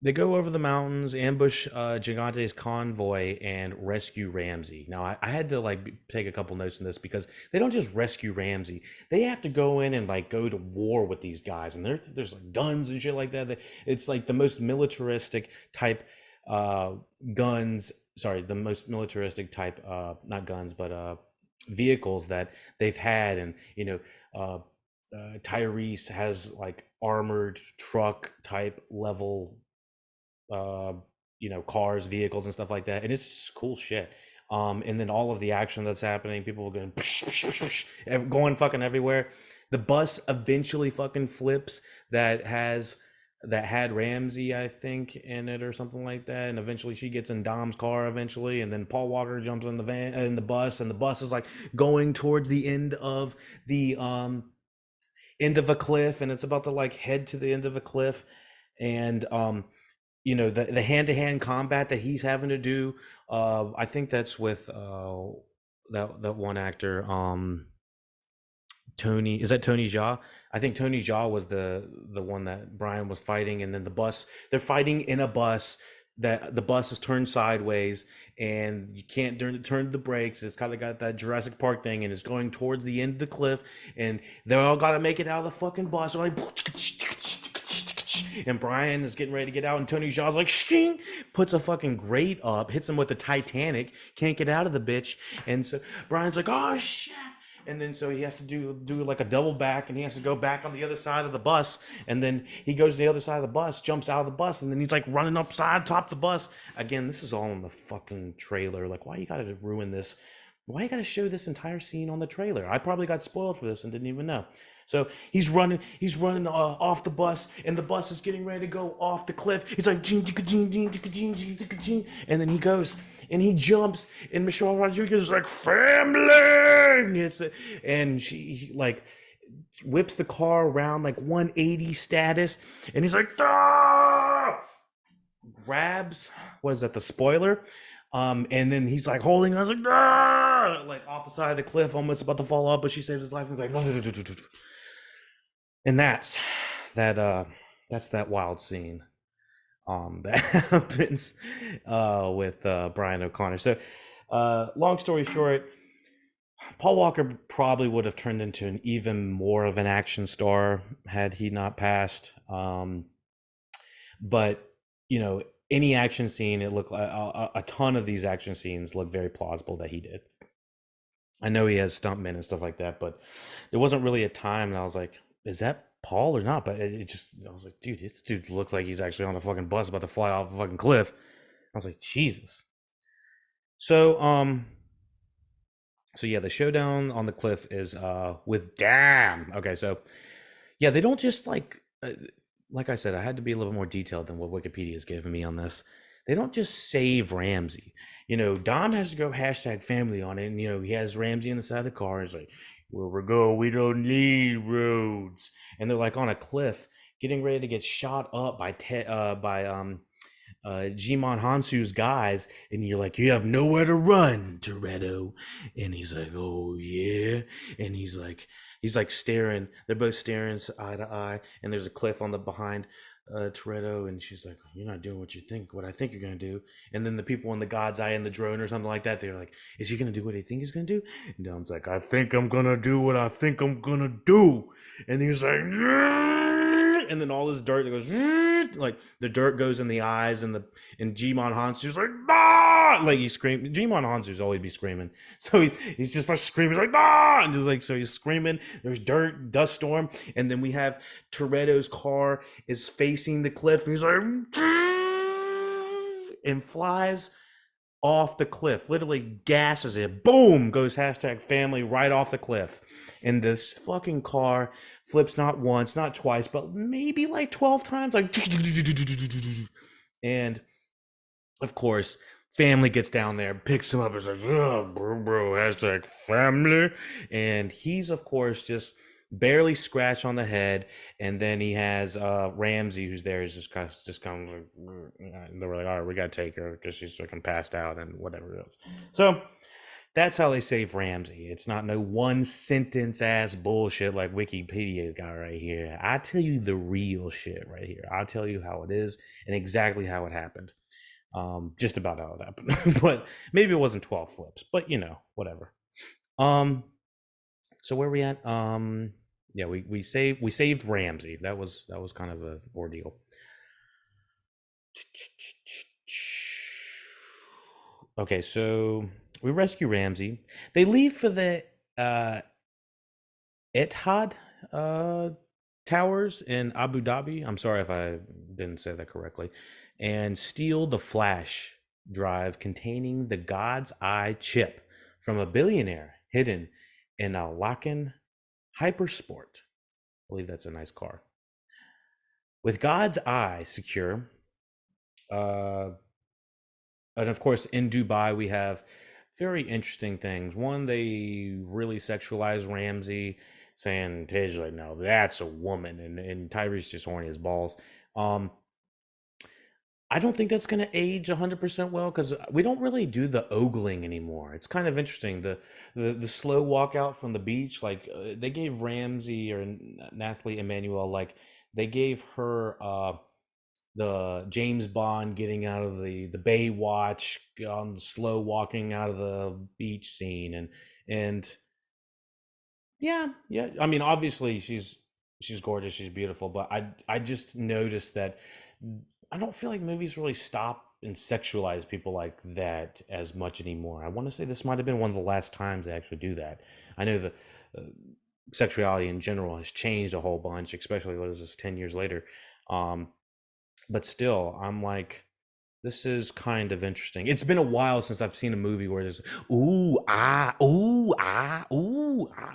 they go over the mountains, ambush Gigante's convoy, and rescue Ramsey. Now, I had to like take a couple notes in this because they don't just rescue Ramsey; they have to go in and like go to war with these guys, and there's like guns and shit like that. It's like the most militaristic type guns. Sorry, the most militaristic type, not guns, but vehicles that they've had, and Tyrese has like armored truck type level uh cars, vehicles, and stuff like that, and it's cool shit. And then all of the action that's happening, people are going going fucking everywhere. The bus eventually fucking flips, that had Ramsey, I think, in it or something like that, and eventually she gets in Dom's car eventually, and then Paul Walker jumps in the van, in the bus, and the bus is like going towards the end of a cliff, and it's about to like head to the end of a cliff. And the hand-to-hand combat that he's having to do, I think that's with that one actor, Tony, is that Tony Jaa? I think Tony Jaa was the one that Brian was fighting, and then they're fighting in a bus, that the bus is turned sideways, and you can't turn the brakes. It's kind of got that Jurassic Park thing, and it's going towards the end of the cliff, and they all got to make it out of the fucking bus. They're like, and Brian is getting ready to get out, and Tony Jaa's like, shing, puts a fucking grate up, hits him with the Titanic, can't get out of the bitch, and so Brian's like, oh shit. And then so he has to do like a double back, and he has to go back on the other side of the bus, and then he goes to the other side of the bus, jumps out of the bus, and then he's like running upside top the bus. Again, this is all in the fucking trailer. Like, why you gotta ruin this? Why you gotta show this entire scene on the trailer? I probably got spoiled for this and didn't even know. So he's running off the bus, and the bus is getting ready to go off the cliff. He's like, and then he goes and he jumps, and Michelle Rodriguez is like, family. And she like whips the car around like 180 status, and he's like, ah! Grabs, what is that, the spoiler? And then he's like holding us like, ah! Like off the side of the cliff, almost about to fall off, but she saves his life, and he's like, and that's that wild scene that happens with Brian O'Connor. So long story short, Paul Walker probably would have turned into an even more of an action star had he not passed. But any action scene, it looked like a ton of these action scenes look very plausible that he did. I know he has stuntmen and stuff like that, but there wasn't really a time that I was like, is that Paul or not, but it just, I was like, dude, this dude looks like he's actually on a fucking bus about to fly off a fucking cliff. I was like, Jesus. So, so yeah, the showdown on the cliff is with Damn. Okay, so yeah, they don't just like I said, I had to be a little bit more detailed than what Wikipedia has given me on this. They don't just save Ramsey. Dom has to go hashtag family on it, and he has Ramsey on the side of the car. He's like, "Where we go, we don't need roads." And they're like on a cliff, getting ready to get shot up by Jimon Hansu's guys, and you're like, "You have nowhere to run, Toretto." And he's like, "Oh yeah," and he's like staring. They're both staring eye to eye, and there's a cliff on the behind Toretto, and she's like, "You're not doing what I think you're gonna do." And then the people in the God's Eye and the drone or something like that, they're like, "Is he gonna do what he think he's gonna do?" And Dom's like, "I think I'm gonna do what I think I'm gonna do," and he's like, "Yeah!" And then all this dirt that goes, "Yeah!" Like the dirt goes in the eyes, and Jimon Hansu's like, "Ah!" Like he's screaming. Jimon Hansu's always be screaming, so he's just like screaming, like, "Ah!" And just like, so he's screaming. There's dirt, dust storm, and then we have Toretto's car is facing the cliff, and he's like, and flies off the cliff, literally gasses it. Boom, goes hashtag family right off the cliff. And this fucking car flips not once, not twice, but maybe like 12 times. Like, and of course, family gets down there, picks him up, and is like, "Yeah, bro, hashtag family." And he's, of course, just barely scratched on the head. And then he has Ramsey, who's there, is just kind of like, and they were like, "All right, we got to take her because she's fucking passed out and whatever else." So that's how they save Ramsey. It's not no one sentence ass bullshit like Wikipedia got right here. I tell you the real shit right here. I'll tell you how it is and exactly how it happened. Just about how it happened. But maybe it wasn't 12 flips, but whatever. So where we at? Yeah, we saved Ramsey. That was kind of a ordeal. Okay, so we rescue Ramsey. They leave for the Etihad towers in Abu Dhabi. I'm sorry if I didn't say that correctly. And steal the flash drive containing the God's Eye chip from a billionaire hidden in a Locken Hypersport. I believe that's a nice car. With God's Eye secure, uh, and of course in Dubai we have very interesting things. One, they really sexualize Ramsey, saying Tej like, "No, that's a woman," and Tyrese just horny as balls. Um, I don't think that's going to age 100% well because we don't really do the ogling anymore. It's kind of interesting. The slow walk out from the beach, like they gave Ramsey or Nathalie Emmanuel, like they gave her the James Bond getting out of the Baywatch on the slow walking out of the beach scene, and yeah, yeah. I mean, obviously she's gorgeous, she's beautiful, but I just noticed that I don't feel like movies really stop and sexualize people like that as much anymore. I want to say this might have been one of the last times they actually do that. I know the uh, sexuality in general has changed a whole bunch, especially what is this 10 years later. Um, but still, I'm like, this is kind of interesting. It's been a while since I've seen a movie where there's ooh ah ooh ah ooh ah.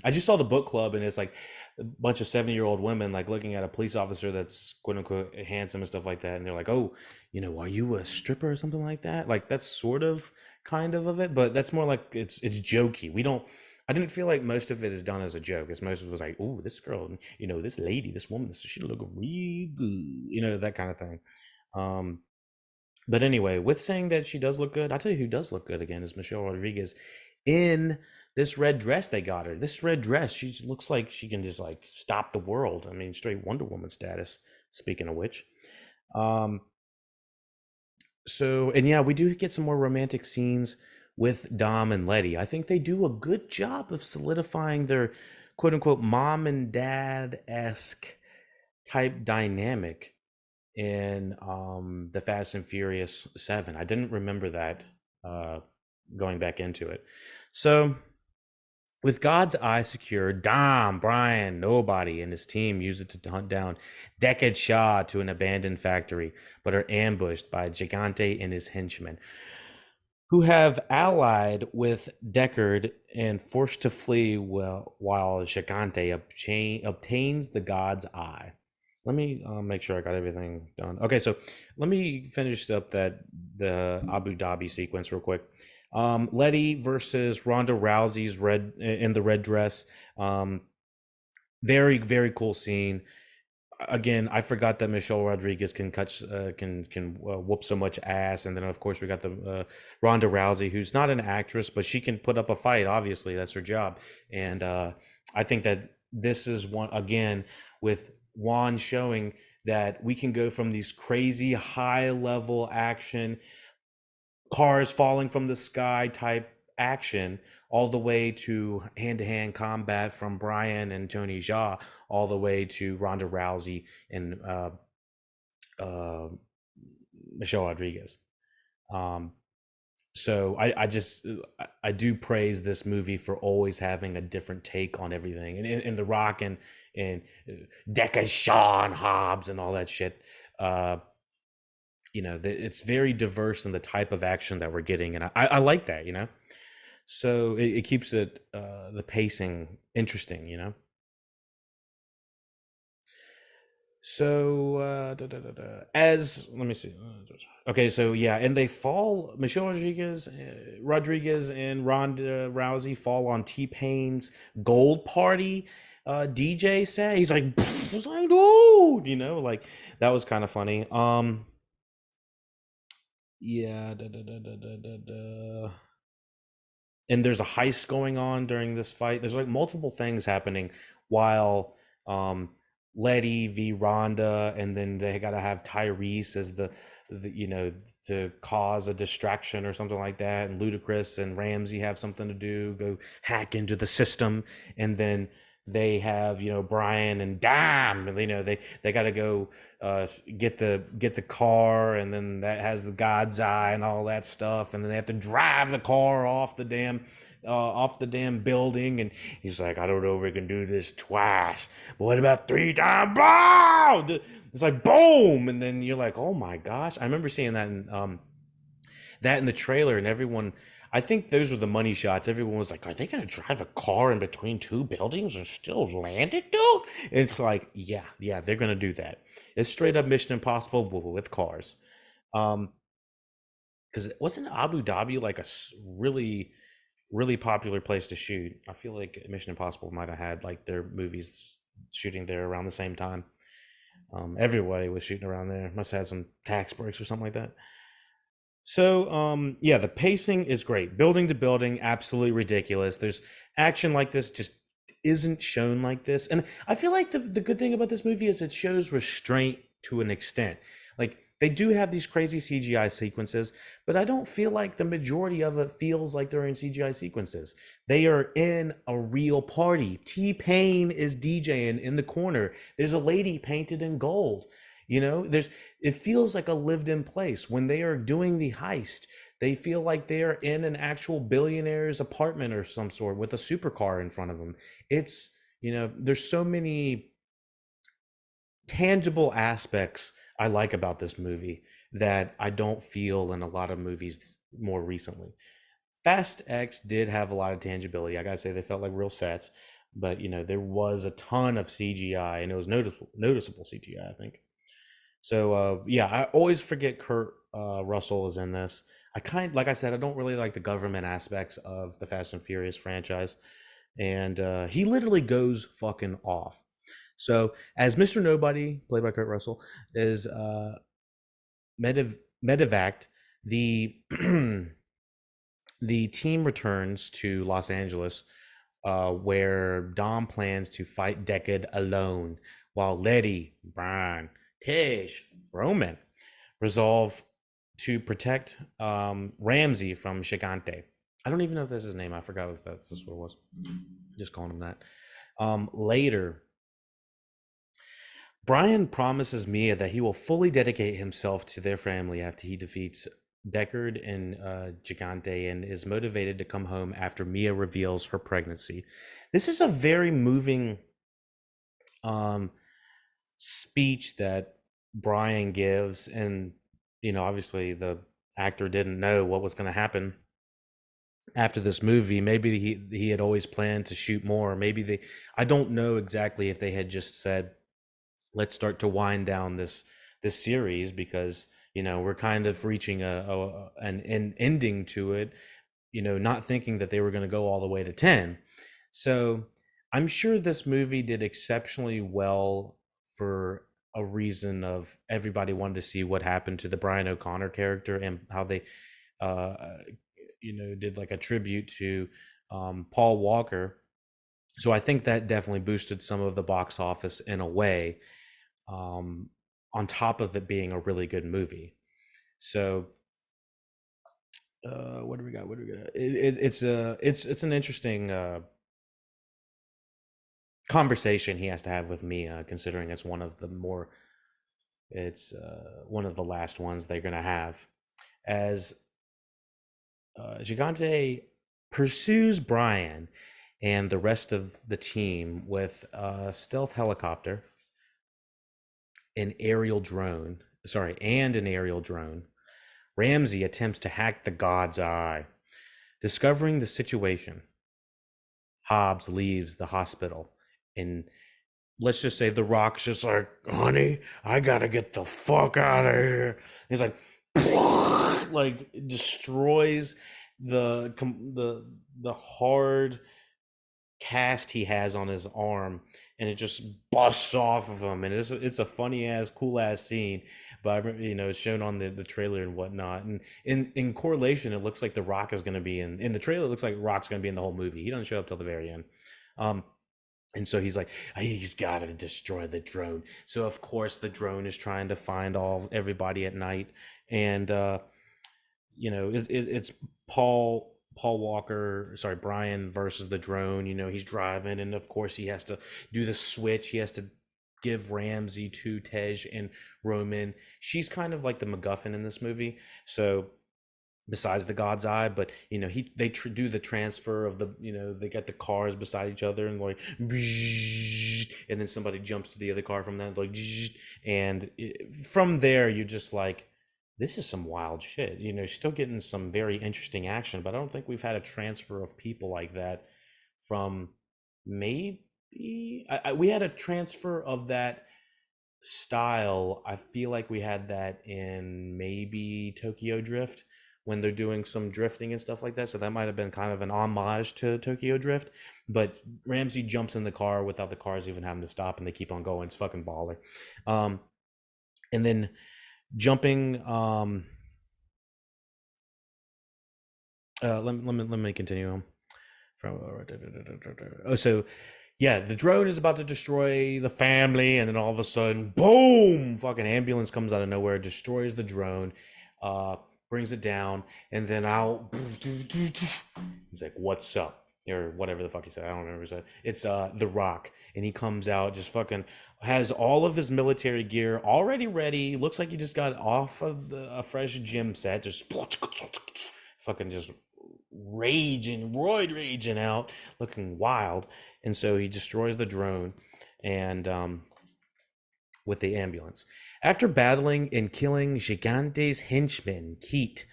I just saw the book club, and it's like a bunch of 70-year-old women like looking at a police officer that's quote unquote handsome and stuff like that, and they're like, "Oh, are you a stripper or something like that?" Like that's sort of kind of it, but that's more like it's jokey. We don't. I didn't feel like most of it is done as a joke. It's most of it was like, "Oh, this girl, this lady, this woman, she look real good," that kind of thing. Um, but anyway, with saying that she does look good, I'll tell you who does look good again is Michelle Rodriguez in this red dress they got her. This red dress, she just looks like she can just like stop the world. I mean, straight Wonder Woman status, speaking of which. Um, and yeah, we do get some more romantic scenes with Dom and Letty. I think they do a good job of solidifying their quote unquote mom and dad esque type dynamic in the Fast and Furious 7. I didn't remember that uh going back into it. So With God's eye secured, Dom, Brian, nobody, and his team use it to hunt down Deckard Shaw to an abandoned factory, but are ambushed by Gigante and his henchmen, who have allied with Deckard and forced to flee while Gigante obtains the God's eye. Let me make sure I got everything done. Okay, so let me finish up the Abu Dhabi sequence real quick. Letty versus Ronda Rousey's red in the red dress. Very very cool scene. Again, I forgot that Michelle Rodriguez can whoop so much ass, and then of course we got the Ronda Rousey, who's not an actress, but she can put up a fight. Obviously, that's her job, and I think that this is one again with Juan showing that we can go from these crazy high level action, cars falling from the sky type action, all the way to hand-to-hand combat from Brian and Tony Jaa, all the way to Ronda Rousey and uh, Michelle Rodriguez. So I do praise this movie for always having a different take on everything, and The Rock and Deckard Shaw and Hobbs and all that shit. It's very diverse in the type of action that we're getting, and I like that. So it keeps the pacing interesting. So as let me see. Okay, so yeah, and they fall. Michelle Rodriguez and Ronda Rousey fall on T-Pain's Gold Party DJ set. He's like, it's like, dude, like that was kind of funny. Yeah, and there's a heist going on during this fight. There's like multiple things happening while Letty v Ronda, and then they got to have Tyrese as the to cause a distraction or something like that, and Ludacris and Ramsey have something to do, go hack into the system, and then they have Brian and Dom, and they got to go get the car, and then that has the God's eye and all that stuff, and then they have to drive the car off the damn building, and he's like, I don't know if we can do this twice, but what about 3 times? Boom! It's like boom, and then you're like, oh my gosh! I remember seeing that in the trailer, and everyone. I think those were the money shots. Everyone was like, are they going to drive a car in between 2 buildings and still land it, dude? And it's like, yeah, they're going to do that. It's straight up Mission Impossible with cars. Because wasn't Abu Dhabi like a really, really popular place to shoot? I feel like Mission Impossible might have had like their movies shooting there around the same time. Everybody was shooting around there. Must have had some tax breaks or something like that. So, yeah, the pacing is great. Building to building, absolutely ridiculous. There's action like this just isn't shown like this. And I feel like the good thing about this movie is it shows restraint to an extent. Like, they do have these crazy CGI sequences, but I don't feel like the majority of it feels like they're in CGI sequences. They are in a real party. T-Pain is DJing in the corner. There's a lady painted in gold. It feels like a lived in place. When they are doing the heist, they feel like they are in an actual billionaire's apartment or some sort with a supercar in front of them. There's so many tangible aspects I like about this movie that I don't feel in a lot of movies more recently. Fast X did have a lot of tangibility. I gotta say, they felt like real sets, but there was a ton of CGI, and it was noticeable CGI, I think. So yeah, I always forget Kurt Russell is in this. Like I said, I don't really like the government aspects of the Fast and Furious franchise, and he literally goes fucking off. So as Mr. Nobody, played by Kurt Russell, is medevaced, the the team returns to Los Angeles, where Dom plans to fight Deckard alone, while Letty, Brian, Tish, Roman resolve to protect Ramsey from Gigante. I don't even know if that's his name. I forgot if that's what it was. Just calling him that. Later, Brian promises Mia that he will fully dedicate himself to their family after he defeats Deckard and Gigante, and is motivated to come home after Mia reveals her pregnancy. This is a very moving um, speech that Brian gives, and obviously the actor didn't know what was going to happen after this movie. Maybe he had always planned to shoot more. Maybe they, I don't know exactly if they had just said, let's start to wind down this series, because we're kind of reaching an ending to it, not thinking that they were going to go all the way to 10. So I'm sure this movie did exceptionally well for a reason of everybody wanted to see what happened to the Brian O'Connor character, and how they uh did like a tribute to Paul Walker. So I think that definitely boosted some of the box office in a way, um, on top of it being a really good movie. So what do we got? What do we got? It's an interesting conversation he has to have with Mia, considering it's one of the last ones they're gonna have, as Gigante pursues Brian and the rest of the team with a stealth helicopter, and an aerial drone. Ramsey attempts to hack the God's Eye. Discovering the situation, Hobbs leaves the hospital, and let's just say the Rock's just like, honey, I gotta get the fuck out of here. He's like, like destroys the hard cast he has on his arm, and it just busts off of him, and it's a funny ass, cool ass scene. But it's shown on the trailer and whatnot, and in correlation, it looks like the Rock is going to be in the trailer. It looks like Rock's going to be in the whole movie. He doesn't show up till the very end. And so he's like, he's got to destroy the drone. So of course the drone is trying to find everybody at night, and it's Paul Walker, sorry, Brian versus the drone. He's driving, and of course he has to do the switch. He has to give Ramsey to Tej and Roman. She's kind of like the MacGuffin in this movie. So besides the God's Eye, but they do the transfer of they get the cars beside each other, and like, and then somebody jumps to the other car from that, like, and from there you're just like, this is some wild shit. Still getting some very interesting action, but I don't think we've had a transfer of people like that from, maybe we had a transfer of that style. I feel like we had that in maybe Tokyo Drift, when they're doing some drifting and stuff like that. So that might have been kind of an homage to Tokyo Drift. But Ramsey jumps in the car without the cars even having to stop, and they keep on going. It's fucking baller. And then jumping. Let me continue. So yeah, the drone is about to destroy the family, and then all of a sudden, boom! Fucking ambulance comes out of nowhere, destroys the drone, brings it down, and then out. He's like, "What's up?" Or whatever the fuck he said. I don't remember what he said. It's the Rock, and he comes out, just fucking has all of his military gear already ready. Looks like he just got off of a fresh gym set, just fucking just roid raging out, looking wild. And so he destroys the drone, and with the ambulance. After battling and killing Gigante's henchman, Keat,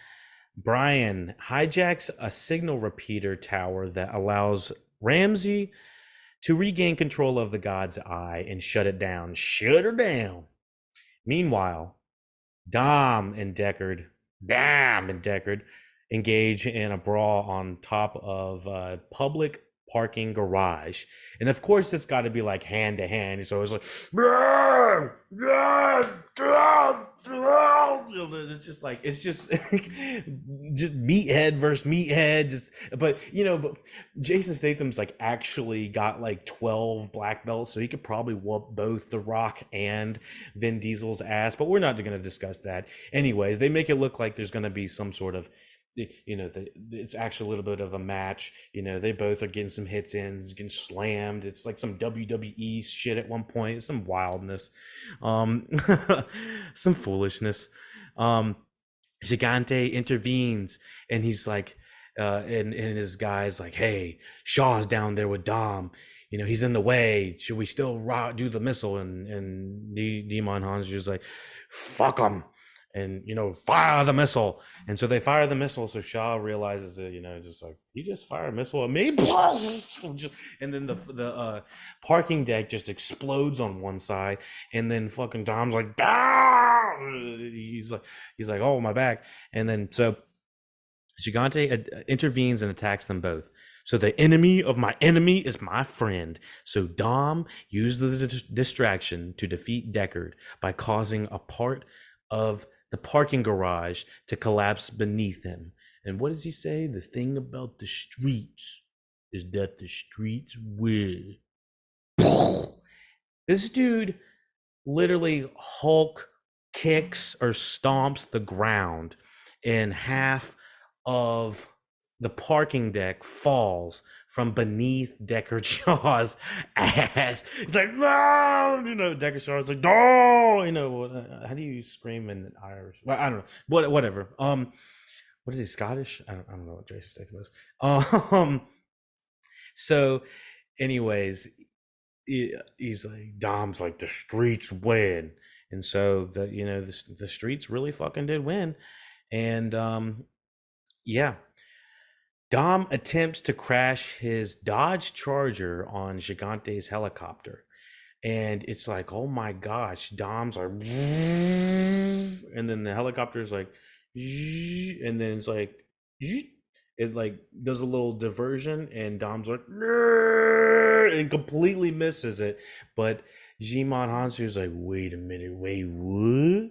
Brian hijacks a signal repeater tower that allows Ramsey to regain control of the God's Eye and shut it down. Shut her down. Meanwhile, Dom and Deckard engage in a brawl on top of a public parking garage, and of course it's got to be like hand to hand. So it's like, it's just like, just meathead versus meathead. But Jason Statham's like actually got like 12 black belts, so he could probably whoop both The Rock and Vin Diesel's ass. But we're not going to discuss that. Anyways, they make it look like there's going to be some sort of, it's actually a little bit of a match. They both are getting some hits in, getting slammed. It's like some WWE shit at one point, some wildness, some foolishness. Gigante intervenes, and he's like, and his guy's like, "Hey, Shaw's down there with Dom. You know, he's in the way. Should we still do the missile?" And Demon Hanju's like, "Fuck him." And fire the missile, and so they fire the missile. So Shaw realizes that just like, you just fire a missile at me, and then the parking deck just explodes on one side, and then fucking Dom's like, ah! he's like, oh, my back. And then so Gigante intervenes and attacks them both. So the enemy of my enemy is my friend. So Dom used the distraction to defeat Deckard by causing a part of the parking garage to collapse beneath him. And what does he say? The thing about the streets is that the streets will. This dude literally Hulk kicks or stomps the ground, and half of the parking deck falls from beneath Deckard Shaw's ass. It's like, no, Deckard Shaw's like, no, how do you scream in Irish? Well, I don't know, whatever. What is he, Scottish? I don't know what Jason Statham is. So, anyways, he's like, Dom's like, the streets win, and so the streets really fucking did win, and yeah. Dom attempts to crash his Dodge Charger on Gigante's helicopter. And it's like, oh my gosh, Dom's like, and then the helicopter's like, and then it's like, it like does a little diversion, and Dom's like, and completely misses it. But Jimon Hansu's like, wait a minute, wait, what?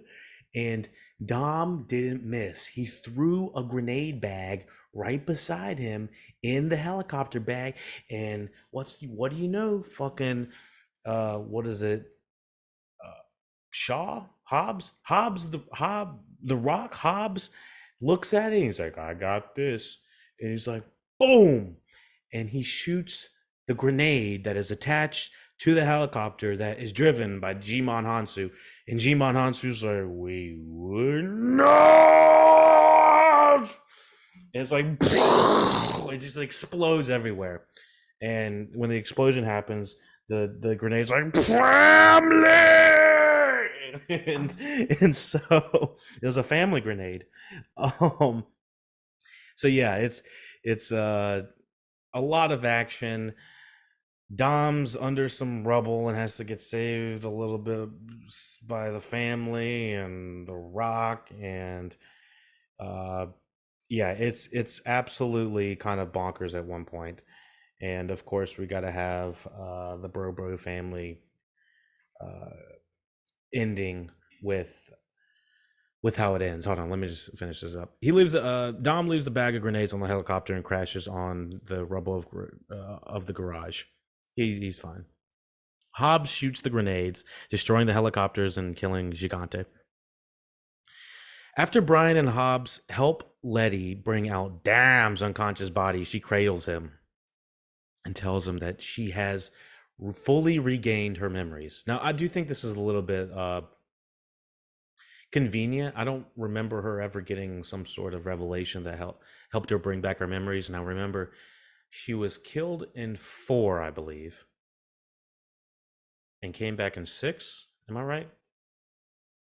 And Dom didn't miss. He threw a grenade bag right beside him in the helicopter bag. And what do you know? Fucking what is it? The Rock Hobbs looks at it and he's like, I got this. And he's like, boom. And he shoots the grenade that is attached to the helicopter that is driven by Jimon Hansu. And Jimon Hansu's like, wait, what? No! And it's like, it just explodes everywhere. And when the explosion happens, the grenade's like, family! and so it was a family grenade. So yeah, it's a lot of action. Dom's under some rubble and has to get saved a little bit by the family and the Rock, and yeah, it's absolutely kind of bonkers at one point. And of course, we got to have the Bro family ending with how it ends. Hold on, let me just finish this up. Dom leaves a bag of grenades on the helicopter and crashes on the rubble of the garage. He's fine. Hobbs shoots the grenades, destroying the helicopters and killing Gigante. After Brian and Hobbs help Letty bring out Dam's unconscious body, she cradles him and tells him that she has fully regained her memories. Now, I do think this is a little bit convenient. I don't remember her ever getting some sort of revelation that helped her bring back her memories. Now, remember, she was killed in 4, I believe, and came back in 6. Am I right?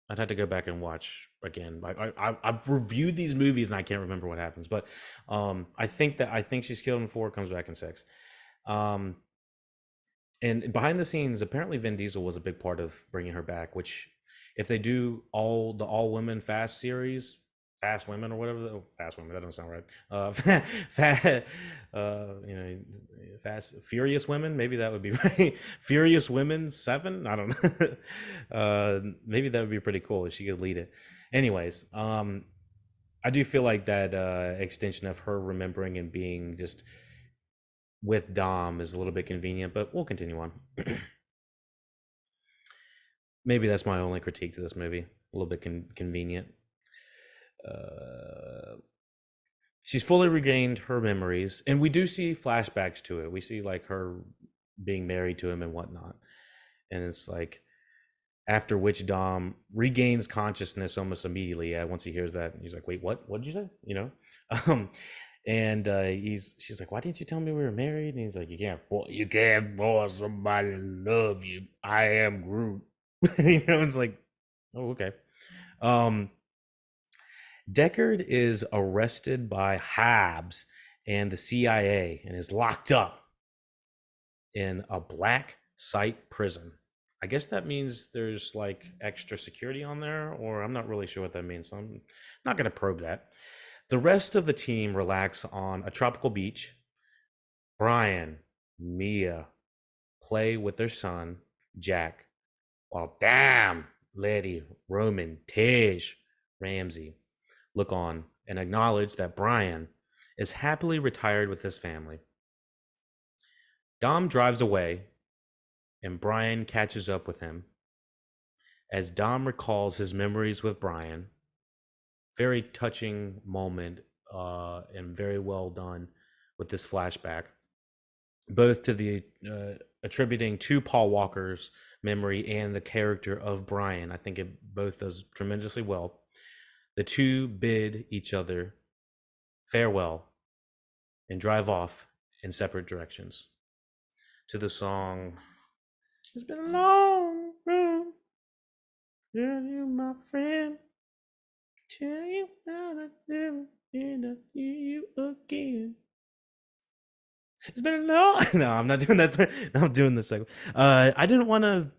I'd have to go back and watch again. I've reviewed these movies and I can't remember what happens, but I think she's killed in 4, comes back in 6. And behind the scenes, apparently Vin Diesel was a big part of bringing her back. Which, if they do all women Fast series, Fast Women or whatever, Fast Women, that doesn't sound right. Fast Furious Women, maybe that would be right. Furious Women 7, I don't know. Maybe that would be pretty cool if she could lead it. Anyways, I do feel like that extension of her remembering and being just with Dom is a little bit convenient, but we'll continue on. Maybe that's my only critique to this movie. A little bit convenient. She's fully regained her memories, and we do see flashbacks to it. We see like her being married to him and whatnot, and it's like, After which Dom regains consciousness almost immediately. Once he hears that, he's like, "Wait, what? What did you say?" Um, and she's like, "Why didn't you tell me we were married?" And he's like, you can't force somebody to love you. I am Groot." It's like, oh, okay. Um, Deckard is arrested by Hobbs and the CIA and is locked up in a black site prison. I guess that means there's like extra security on there, or I'm not really sure what that means. So I'm not going to probe that. The rest of the team relax on a tropical beach. Brian, Mia play with their son, Jack, while damn Letty, Roman, Tej, Ramsey look on and acknowledge that Brian is happily retired with his family. Dom drives away and Brian catches up with him. As Dom recalls his memories with Brian, very touching moment and very well done with this flashback, both to the attributing to Paul Walker's memory and the character of Brian. I think it both does tremendously well. The two bid each other farewell and drive off in separate directions to the song "It's Been a Long Road, Tell You My Friend, Tell You How to Never End Up Hear You Again." It's been a long. No, I'm not doing that. No, I'm doing this second. I didn't want to.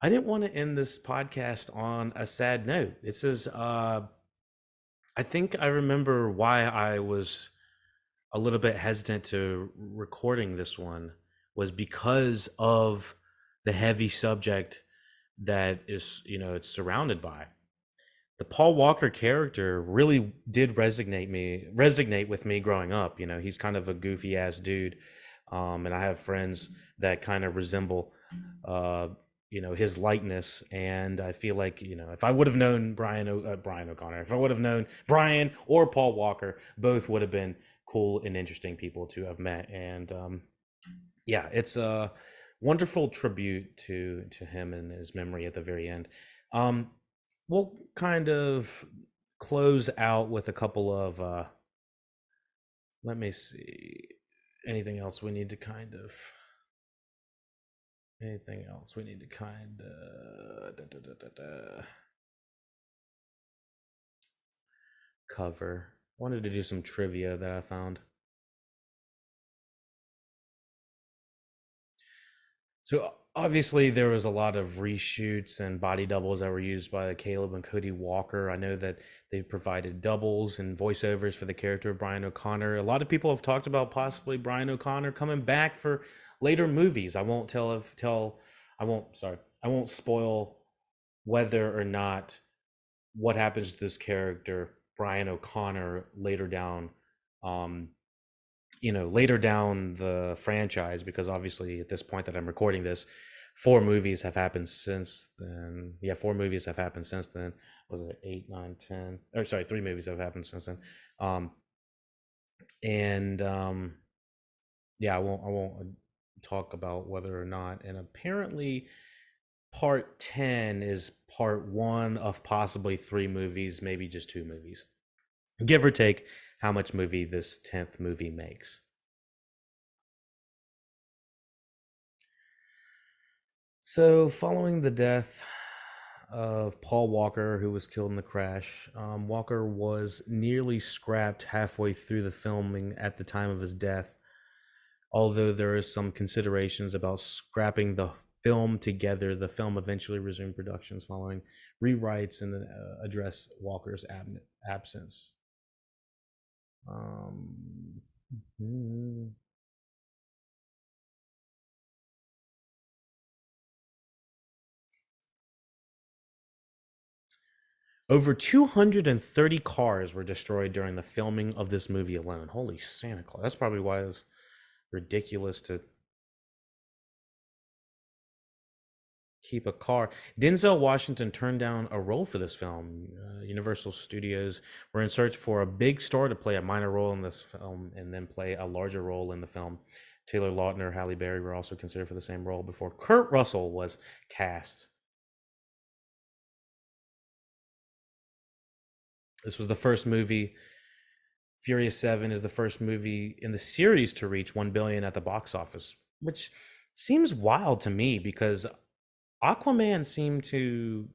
I didn't want to end this podcast on a sad note. This is. I think I remember why I was a little bit hesitant to recording this one was because of the heavy subject that is, it's surrounded by. The Paul Walker character really did resonate with me growing up. He's kind of a goofy ass dude, and I have friends that kind of resemble, his likeness. And I feel like if I would have known Brian O'Connor, if I would have known Brian or Paul Walker, both would have been cool and interesting people to have met. And yeah, it's a wonderful tribute to him and his memory at the very end. We'll kind of close out with a couple of let me see, anything else we need to kind of cover. Wanted to do some trivia that I found. So obviously there was a lot of reshoots and body doubles that were used by Caleb and Cody Walker. I know that they've provided doubles and voiceovers for the character of Brian O'Connor. A lot of people have talked about possibly Brian O'Connor coming back for later movies. I won't spoil whether or not what happens to this character, Brian O'Connor, later down later down the franchise, because obviously at this point that I'm recording this, 4 movies have happened since then. Yeah, 4 movies have happened since then. Was it 8, 9, 10? Or sorry, 3 movies have happened since then. Yeah, I won't talk about whether or not. And apparently part 10 is part 1 of possibly 3 movies, maybe just 2 movies. Give or take how much movie this 10th movie makes. So, following the death of Paul Walker, who was killed in the crash, Walker was nearly scrapped halfway through the filming at the time of his death, although there is some considerations about scrapping the film together. The film eventually resumed productions following rewrites and address Walker's absence. Over 230 cars were destroyed during the filming of this movie alone. Holy Santa Claus. That's probably why it was ridiculous to keep a car. Denzel Washington turned down a role for this film. Universal Studios were in search for a big star to play a minor role in this film and then play a larger role in the film. Taylor Lautner, Halle Berry were also considered for the same role before Kurt Russell was cast This was the first movie. Furious 7 is the first movie in the series to reach 1 billion at the box office, which seems wild to me because Aquaman seemed to,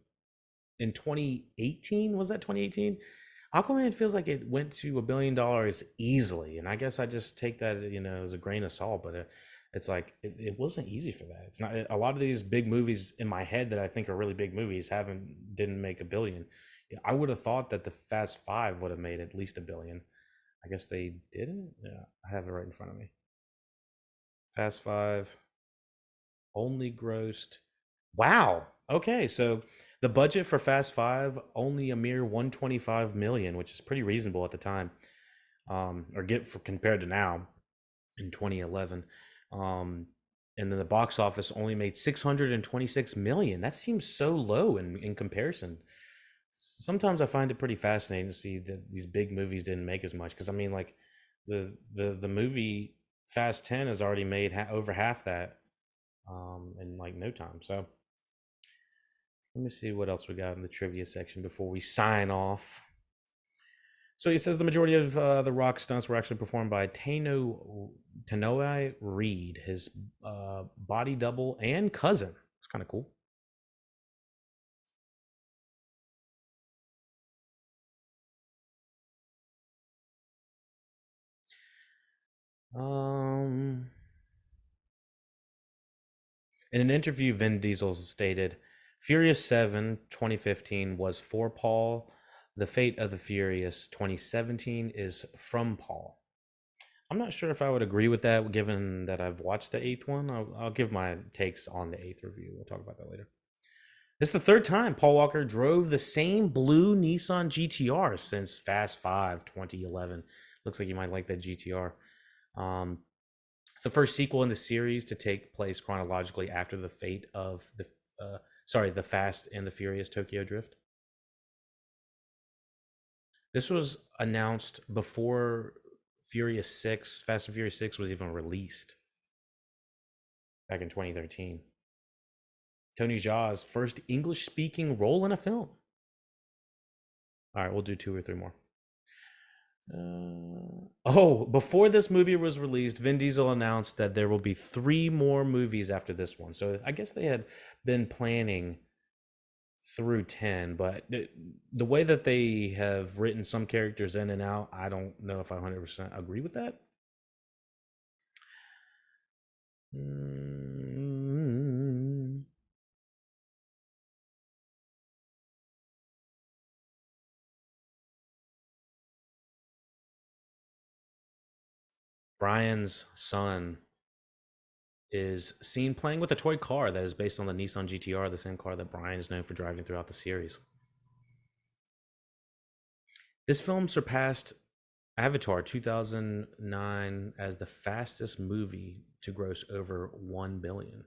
in 2018, was that 2018? Aquaman feels like it went to $1 billion easily, and I guess I just take that, as a grain of salt. But it's like it wasn't easy for that. It's not a lot of these big movies in my head that I think are really big movies didn't make a billion. Yeah, I would have thought that the Fast Five would have made at least a billion. I guess they didn't. Yeah, I have it right in front of me. Fast Five only grossed. Wow. Okay, so the budget for Fast Five only a mere 125 million, which is pretty reasonable at the time, or get for compared to now in 2011. Um, and then the box office only made 626 million. That seems so low in comparison. Sometimes I find it pretty fascinating to see that these big movies didn't make as much because I mean, like the movie Fast 10 has already made over half that in like no time. So let me see what else we got in the trivia section before we sign off. So he says the majority of the rock stunts were actually performed by Tanoi Reed, his body double and cousin. It's kind of cool. Um, in an interview, Vin Diesel stated, Furious 7 2015 was for Paul. The Fate of the Furious 2017 is from Paul. I'm not sure if I would agree with that, given that I've watched the eighth one. I'll give my takes on the eighth review. We'll talk about that later. It's the third time Paul Walker drove the same blue Nissan GTR since Fast 5 2011. Looks like you might like that GTR. Um, it's the first sequel in the series to take place chronologically after the fate of the Fast and the Furious Tokyo Drift. This was announced before Furious 6, Fast and Furious 6 was even released back in 2013. Tony Jaa's first English speaking role in a film. All right, we'll do 2 or 3 more. Before this movie was released, Vin Diesel announced that there will be 3 more movies after this one. So I guess they had been planning through 10, but the way that they have written some characters in and out, I don't know if I 100% agree with that. Brian's son is seen playing with a toy car that is based on the Nissan GTR, the same car that Brian is known for driving throughout the series. This film surpassed Avatar 2009 as the fastest movie to gross over 1 billion.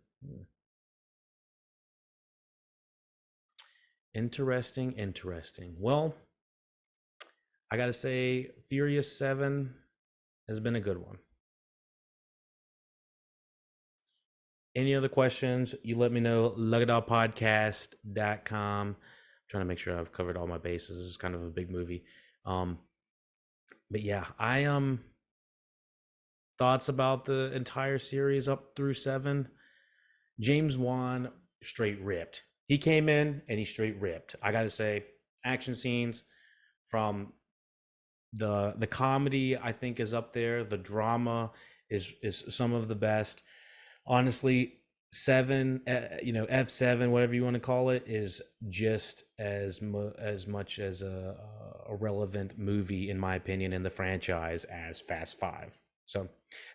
Interesting. Well, I got to say Furious 7 has been a good one. Any other questions, you let me know. LuckyDogPodcast.com. I'm trying to make sure I've covered all my bases. This is kind of a big movie. But yeah, I thoughts about the entire series up through 7. James Wan straight ripped. He came in and he straight ripped. I gotta say, action scenes from the comedy I think is up there. The drama is some of the best. Honestly, 7, F7, whatever you want to call it, is just as much as a relevant movie, in my opinion, in the franchise as Fast 5. So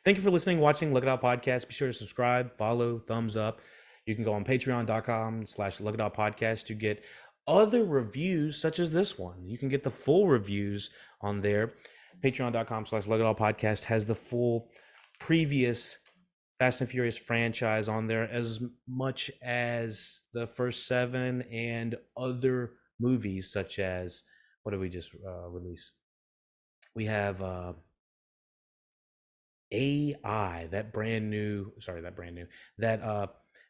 thank you for listening, watching Look It Out Podcast. Be sure to subscribe, follow, thumbs up. You can go on patreon.com/Look It Out Podcast to get other reviews such as this one. You can get the full reviews on there. Patreon.com/Look It Out Podcast has the full previous Fast and Furious franchise on there, as much as the first 7 and other movies, such as, what did we just release? We have AI, that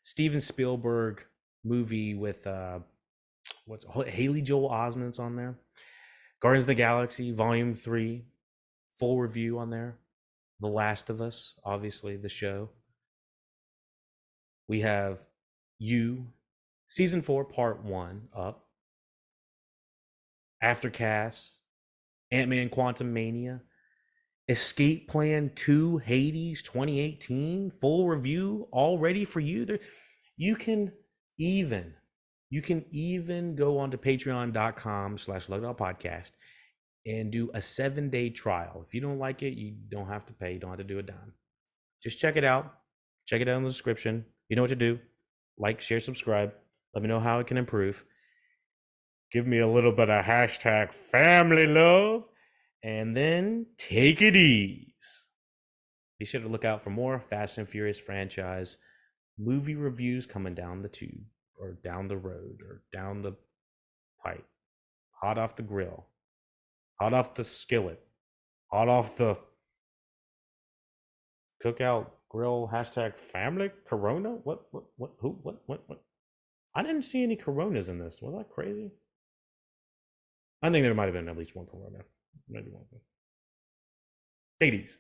Steven Spielberg movie with Haley Joel Osment's on there. Guardians of the Galaxy Volume 3, full review on there. The Last of Us, obviously, the show. We have You, Season 4, Part 1 up. Aftercast, Ant-Man Quantumania, Escape Plan 2, Hades 2018, full review all ready for you. There, you can even go onto patreon.com/LuckyDog and do a 7-day trial. If you don't like it, you don't have to pay. You don't have to do a dime. Just check it out. Check it out in the description. You know what to do. Like, share, subscribe. Let me know how it can improve. Give me a little bit of hashtag family love. And then take it easy. Be sure to look out for more Fast and Furious franchise movie reviews coming down the tube, or down the road, or down the pipe. Hot off the grill. Hot off the skillet. Hot off the cookout grill. Hashtag family Corona. What? Who? What? I didn't see any Coronas in this. Was that crazy? I think there might have been at least one Corona. Maybe one. Ladies.